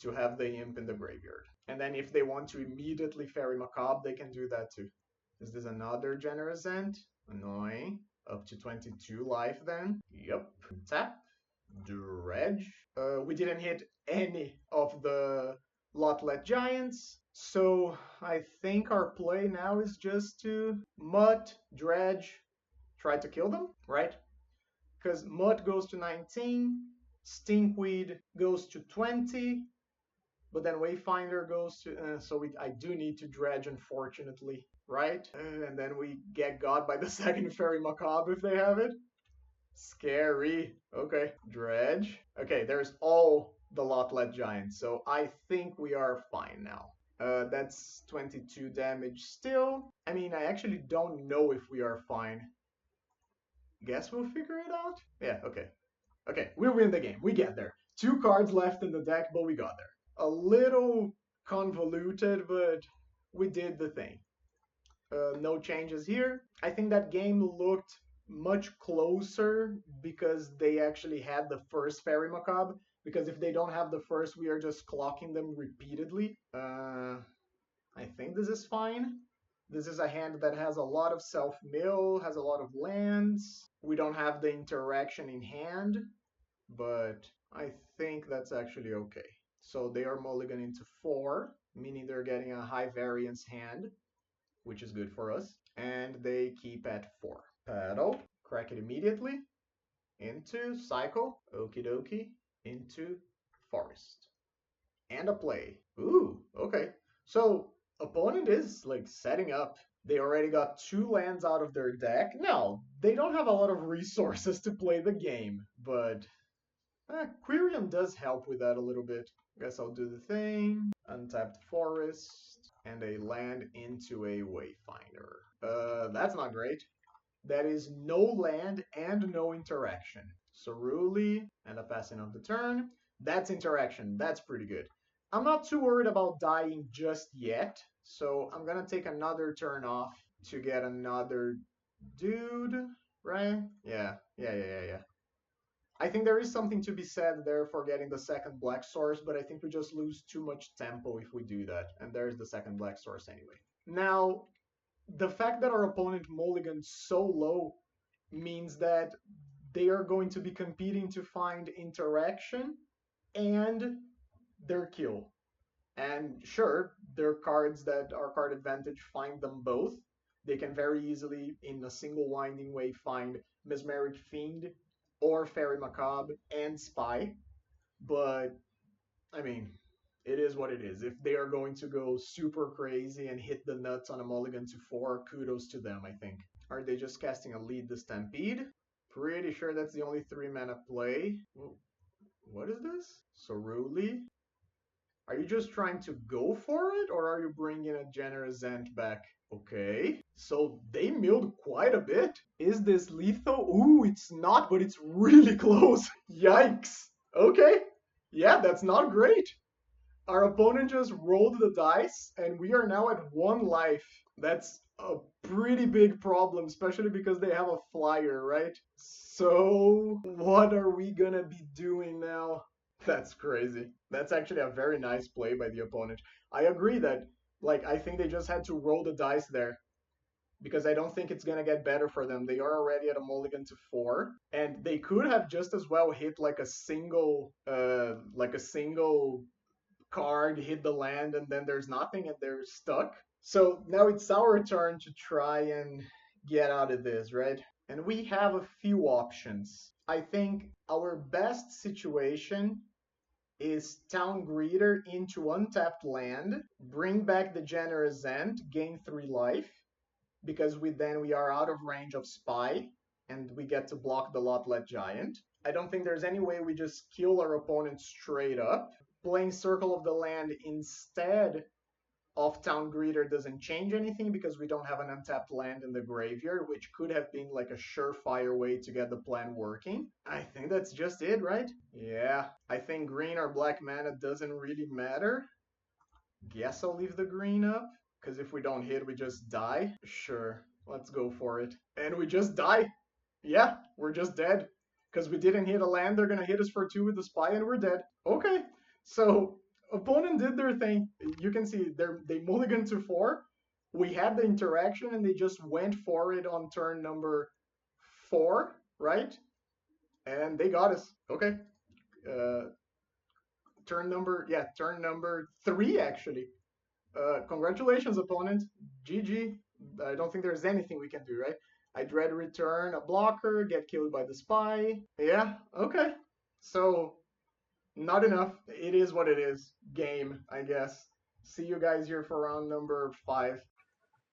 to have the imp in the graveyard. And then if they want to immediately Fairy Macabre, they can do that too. Is this another Generous End? Annoying. Up to 22 life then. Yep. Tap. Dredge. We didn't hit any of the Lot-Led Giants, so I think our play now is just to Mutt, Dredge, try to kill them, right? Because Mutt goes to 19, Stinkweed goes to 20, but then Wayfinder goes to... so I do need to Dredge, unfortunately, right? And then we get got by the second Fairy Macabre if they have it. Scary. Okay. Dredge. Okay, there's all the Lot-Led Giants, so I think we are fine now. That's 22 damage still. I mean, I actually don't know if we are fine. Guess we'll figure it out? Yeah, okay. Okay, we win the game. We get there. 2 cards left in the deck, but we got there. A little convoluted, but we did the thing. No changes here. I think that game looked much closer because they actually had the first Fairy Macabre. Because if they don't have the first, we are just clocking them repeatedly. I think this is fine. This is a hand that has a lot of self-mill, has a lot of lands. We don't have the interaction in hand, but I think that's actually okay. So they are mulliganing to 4, meaning they're getting a high variance hand, which is good for us. And they keep at 4. Paddle, crack it immediately, into cycle, okie dokie, into forest. And a play. Ooh, okay. So opponent is like setting up. They already got 2 lands out of their deck. Now, they don't have a lot of resources to play the game, but Quirion does help with that a little bit. Guess I'll do the thing. Untapped forest and a land into a Wayfinder. That's not great. That is no land and no interaction. Ceruli and a passing of the turn. That's interaction. That's pretty good. I'm not too worried about dying just yet, so I'm gonna take another turn off to get another dude, right? Yeah. I think there is something to be said there for getting the second black source, but I think we just lose too much tempo if we do that. And there's the second black source anyway. Now, the fact that our opponent mulligans so low means that they are going to be competing to find interaction and their kill. And sure, their cards that are card advantage find them both. They can very easily, in a single winding way, find Mesmeric Fiend or Fairy Macabre and Spy. But, I mean, it is what it is. If they are going to go super crazy and hit the nuts on a mulligan to 4, kudos to them, I think. Are they just casting a Lead the Stampede? Pretty sure that's the only 3 mana play. What is this? Ceruli? Are you just trying to go for it, or are you bringing a Generous Ant back? Okay, so they milled quite a bit. Is this lethal? Ooh, it's not, but it's really close. Yikes. Okay, yeah, that's not great. Our opponent just rolled the dice, and we are now at 1 life. That's a pretty big problem, especially because they have a flyer, right? So, what are we gonna be doing now? That's crazy. That's actually a very nice play by the opponent. I agree that Like, I think they just had to roll the dice there because I don't think it's gonna get better for them. They are already at a mulligan to 4, and they could have just as well hit like a single card, hit the land, and then there's nothing, and they're stuck. So now it's our turn to try and get out of this, right? And we have a few options. I think our best situation is Town Greeter into untapped land, bring back the Generous End, gain 3 life, because we are out of range of Spy, and we get to block the Lotlet Giant. I don't think there's any way we just kill our opponent straight up. Playing Circle of the Land instead of Town Greeter doesn't change anything because we don't have an untapped land in the graveyard, which could have been like a surefire way to get the plan working. I think that's just it, right? Yeah, I think green or black mana doesn't really matter. Guess I'll leave the green up, because if we don't hit, we just die. Sure, let's go for it. And we just die. Yeah, we're just dead. Because we didn't hit a land, they're gonna hit us for 2 with the spy, and we're dead. Okay, so opponent did their thing. You can see they mulliganed to 4. We had the interaction, and they just went for it on turn number 4, right? And they got us. Okay. Uh, turn number 3, actually. Congratulations, opponent. GG. I don't think there's anything we can do, right? I dread return a blocker, get killed by the spy. Yeah, okay. So, not enough. It is what it is. Game, I guess. See you guys here for round number 5.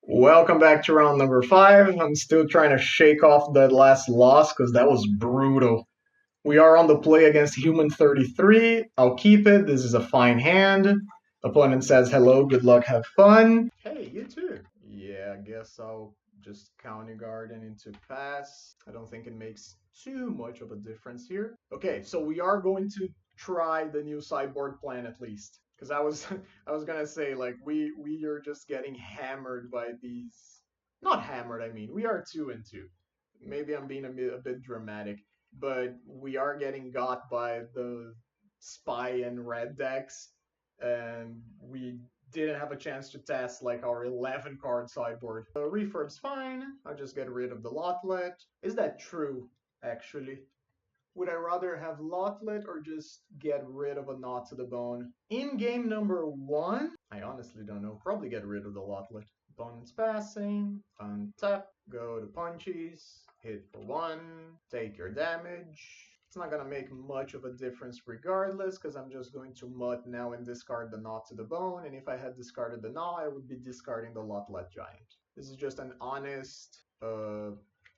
Welcome back to round number 5. I'm still trying to shake off that last loss because that was brutal. We are on the play against Human 33. I'll keep it. This is a fine hand. Opponent says hello, good luck, have fun. Hey, you too. Yeah, I guess I'll just Counter Garden into pass. I don't think it makes too much of a difference here. Okay, so we are going to try the new sideboard plan at least. Because I was gonna say, like, we are just getting hammered by these. Not hammered, I mean, we are 2-2. Maybe I'm being a bit dramatic, but we are getting got by the spy and red decks, and we didn't have a chance to test like our 11 card sideboard. Refurb's fine. I'll just get rid of the Lotlet. Is that true, actually? Would I rather have Lotlet or just get rid of a Knot to the Bone? In game number 1, I honestly don't know. Probably get rid of the Lotlet. Opponent's passing, untap, go to punchies, hit for 1, take your damage. It's not gonna make much of a difference regardless, because I'm just going to Mutt now and discard the Knot to the Bone, and if I had discarded the Knot, I would be discarding the Lotlet Giant. This is just an honest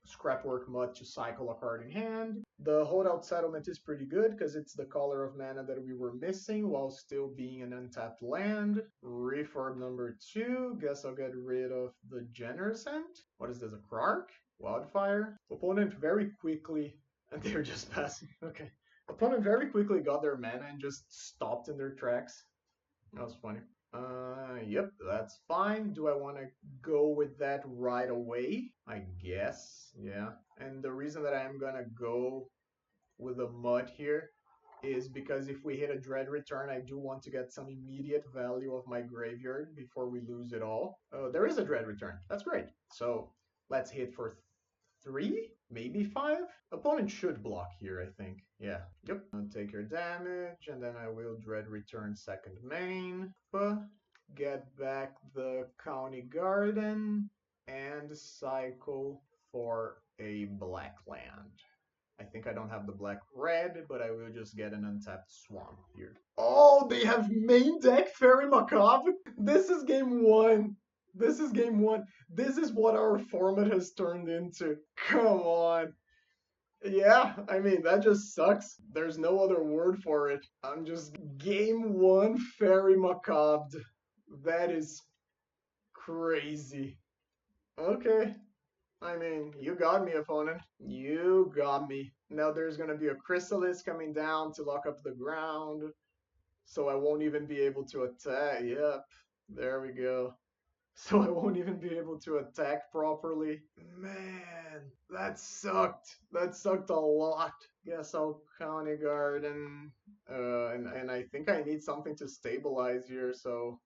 Scrapwork Mud to cycle a card in hand. The Holdout Settlement is pretty good because it's the color of mana that we were missing while still being an untapped land. Refurb number 2. Guess I'll get rid of the Generscent. What is this, a Krark? Wildfire? Opponent very quickly, and they're just passing. Okay. Opponent very quickly got their mana and just stopped in their tracks. That was funny. Yep, that's fine. Do I want to go with that right away? I guess, yeah. And the reason that I am gonna go with a Mud here is because if we hit a Dread Return, I do want to get some immediate value of my graveyard before we lose it all. Oh, there is a Dread Return. That's great. So let's hit for 3, maybe 5. Opponent should block here, I think. Yeah. Yep. Take your damage, and then I will Dread Return second main. Get back the County Garden and cycle for a black land. I think I don't have the black red, but I will just get an untapped swamp here. Oh, they have main deck Fairy Macabre? This is game 1. This is game 1. This is what our format has turned into. Come on. Yeah, I mean, that just sucks. There's no other word for it. I'm just game 1 Fairy Macabre. That is crazy. Okay. I mean, you got me, opponent. You got me. Now there's gonna be a Chrysalis coming down to lock up the ground, so I won't even be able to attack. Yep, there we go. So I won't even be able to attack properly. Man, that sucked. That sucked a lot. Guess I'll County Garden. And I think I need something to stabilize here, so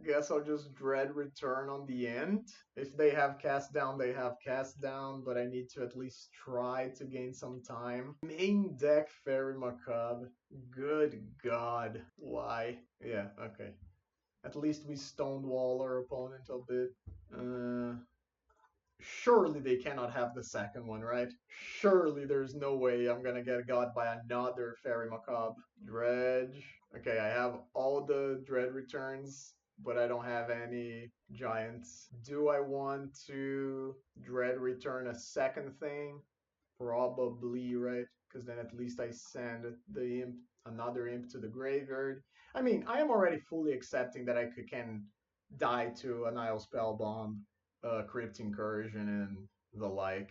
Guess I'll just dread return on the end. If they have cast down, they have cast down, but I need to at least try to gain some time. Main deck Fairy Macabre. Good God. Why? Yeah, okay. At least we stonewall our opponent a bit. Surely they cannot have the second one, right? Surely there's no way I'm gonna get got by another Fairy Macabre. Dredge. Okay, I have all the Dread returns, but I don't have any Giants. Do I want to Dread return a second thing? Probably, right? Because then at least I send the imp, another imp to the graveyard. I mean, I am already fully accepting that can die to a Nile Spellbomb, Crypt Incursion, and the like.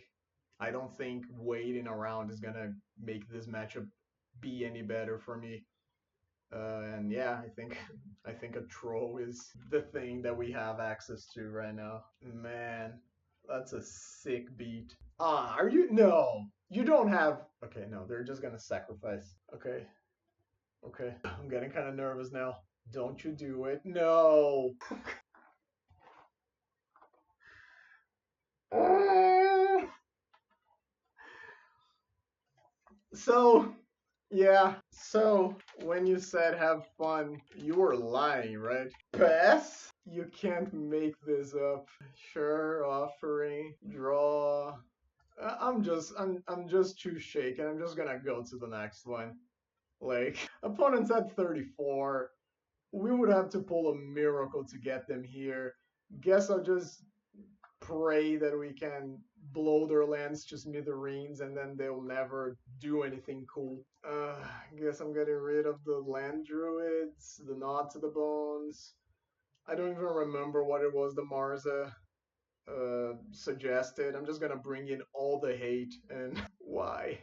I don't think waiting around is gonna make this matchup be any better for me. And yeah, I think a troll is the thing that we have access to right now. Man, that's a sick beat. Ah, are you? No, you don't have. Okay, no, they're just gonna sacrifice. Okay, okay. I'm getting kind of nervous now. Don't you do it? No. So, yeah. So, when you said have fun, you were lying, right? Pass? You can't make this up. Sure, offering, draw. I'm just too shaken. I'm just gonna go to the next one. Like, opponents at 34. We would have to pull a miracle to get them here. Guess I'll just pray that we can blow their lands to smithereens and then they'll never do anything cool. Guess I'm getting rid of the land druids, the Nod to the Bones. I don't even remember what it was the Marza suggested. I'm just gonna bring in all the hate and why?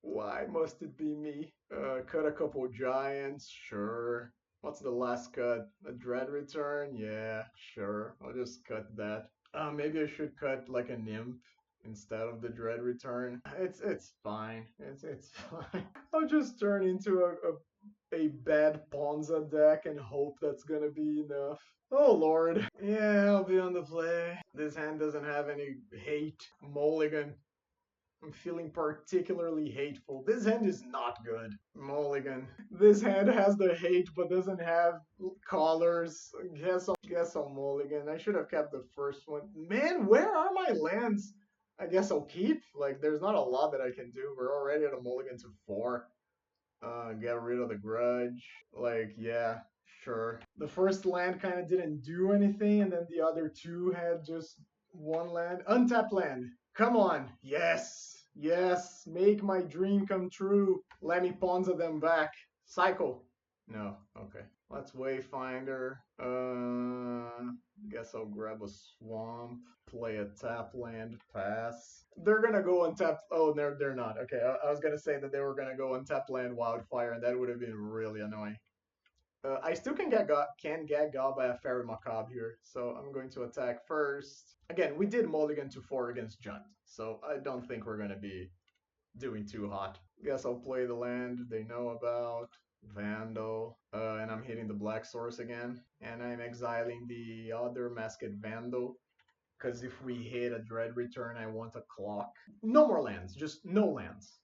Why must it be me? Cut a couple giants, sure. What's the last cut? A dread return? Yeah, sure. I'll just cut that. Maybe I should cut like a nymph instead of the dread return. It's fine. It's fine. I'll just turn into a bad Ponza deck and hope that's gonna be enough. Oh lord. Yeah, I'll be on the play. This hand doesn't have any hate. Mulligan. I'm feeling particularly hateful. This hand is not good. Mulligan. This hand has the hate but doesn't have colors. Guess I'll mulligan. I should have kept the first one. Man, where are my lands? I guess I'll keep. Like, there's not a lot that I can do. We're already at a mulligan to 4. Get rid of the grudge. Like, yeah, sure. The first land kind of didn't do anything, and then the other two had just one land. Untapped land. Come on. Yes. Yes. Make my dream come true. Let me Ponza them back. Cycle. No. Okay. Let's Wayfinder. Guess I'll grab a swamp. Play a tap land. Pass. They're gonna go untapped. Oh, they're not. Okay, I was gonna say that they were gonna go untapped land Wildfire, and that would have been really annoying. I still can get got by a Fairy Macabre here, so I'm going to attack first. Again, we did mulligan to 4 against Junt, so I don't think we're gonna be doing too hot. Guess I'll play the land they know about. Vandal. And I'm hitting the black source again. And I'm exiling the other Masked Vandal. Because if we hit a Dread return, I want a clock. No more lands. Just no lands.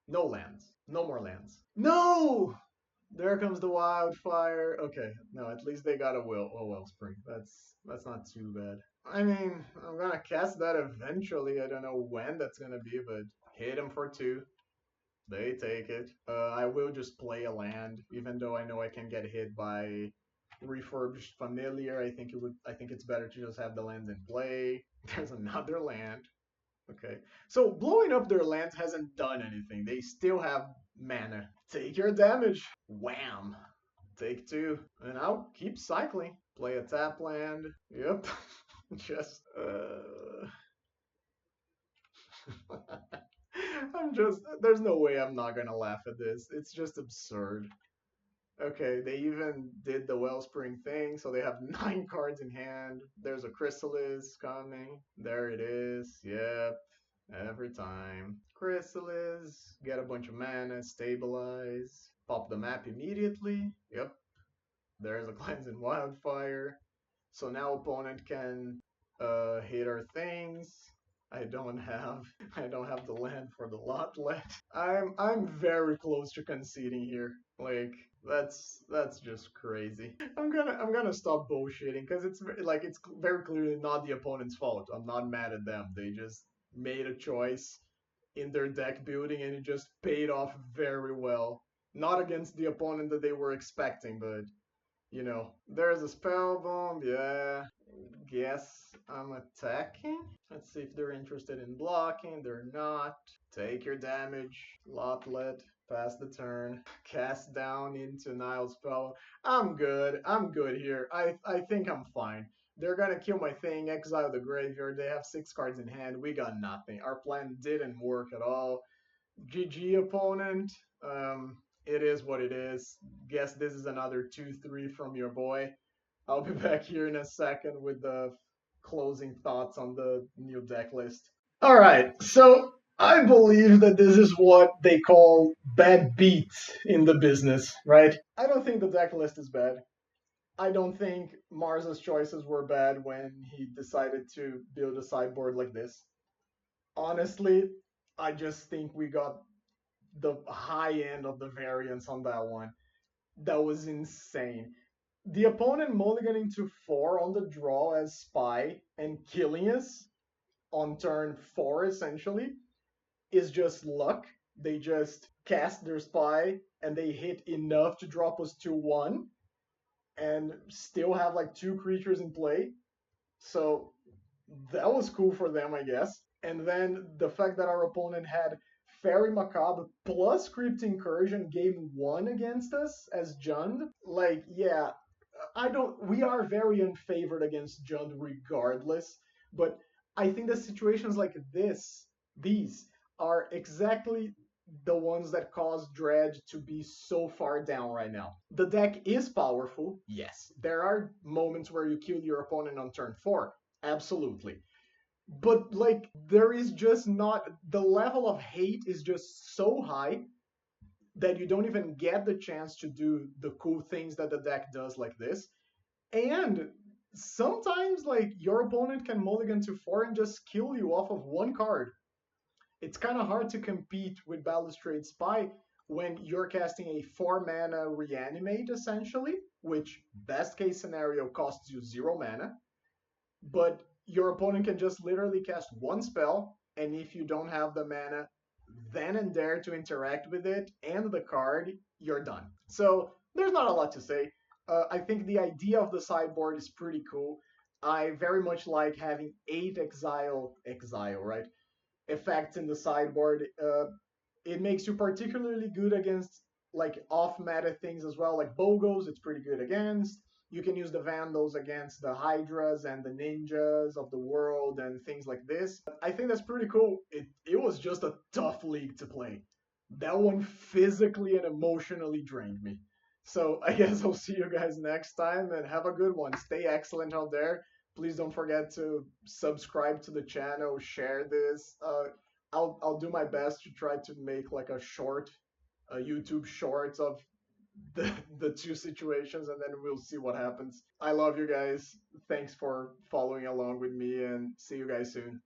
No lands. No more lands. No! There comes the Wildfire. Okay, no, at least they got a Wellspring. That's not too bad. I mean, I'm gonna cast that eventually. I don't know when that's gonna be, but hit them for 2. They take it. I will just play a land, even though I know I can get hit by refurbished familiar. I think it's better to just have the lands in play. There's another land. Okay. So blowing up their lands hasn't done anything. They still have mana. Take your damage. Wham. Take 2. And I'll keep cycling. Play a tap land. Yep. Just there's no way I'm not gonna laugh at this. It's just absurd. Okay, they even did the Wellspring thing, so they have 9 cards in hand. There's a Chrysalis coming. There it is. Yep. Every time. Chrysalis, get a bunch of mana, stabilize, pop the map immediately. Yep. There's a Cleansing Wildfire. So now opponent can hit our things. I don't have I don't have the land for the lot left. I'm very close to conceding here. Like that's just crazy. I'm gonna stop bullshitting because it's very clearly not the opponent's fault. I'm not mad at them. They just made a choice in their deck building and it just paid off very well. Not against the opponent that they were expecting, but there's a spell bomb. Yeah, guess I'm attacking. Let's see if they're interested in blocking. They're not. Take your damage. Lotlet. Pass the turn. Cast down into Nile spell. I'm good. I'm good here. I think I'm fine. They're gonna kill my thing, exile the graveyard. They have 6 cards in hand. We got nothing. Our plan didn't work at all. GG opponent. It is what it is. Guess this is another 2-3 from your boy. I'll be back here in a second with the closing thoughts on the new deck list. All right, so I believe that this is what they call bad beats in the business, right? I don't think the deck list is bad. I don't think Marza's choices were bad when he decided to build a sideboard like this. Honestly, I just think we got the high end of the variance on that one. That was insane. The opponent mulliganing to 4 on the draw as Spy and killing us on turn 4 essentially is just luck. They just cast their Spy and they hit enough to drop us to 1 and still have like 2 creatures in play. So that was cool for them, I guess. And then the fact that our opponent had Fairy Macabre plus Crypt Incursion game 1 against us as Jund. Like, yeah, I don't. We are very unfavored against Jund regardless, but I think that situations like these are exactly the ones that cause Dredge to be so far down right now. The deck is powerful, yes. There are moments where you kill your opponent on turn 4, absolutely. But like, there is just not the level of hate is just so high that you don't even get the chance to do the cool things that the deck does like this. And sometimes, like, your opponent can mulligan to 4 and just kill you off of 1 card. It's kind of hard to compete with Balustrade Spy when you're casting a 4 mana reanimate, essentially, which, best case scenario, costs you 0 mana. But your opponent can just literally cast 1 spell, and if you don't have the mana then and there to interact with it and the card, you're done. So there's not a lot to say. I think the idea of the sideboard is pretty cool. I very much like having 8 exile, right? Effects in the sideboard. It makes you particularly good against like off meta things as well, like Bogos, it's pretty good against. You can use the Vandals against the Hydras and the Ninjas of the world and things like this. I think that's pretty cool. It was just a tough league to play. That one physically and emotionally drained me. So I guess I'll see you guys next time and have a good one. Stay excellent out there. Please don't forget to subscribe to the channel, share this. I'll do my best to try to make like a YouTube shorts of the two situations, and then we'll see what happens. I love you guys. Thanks for following along with me, and see you guys soon.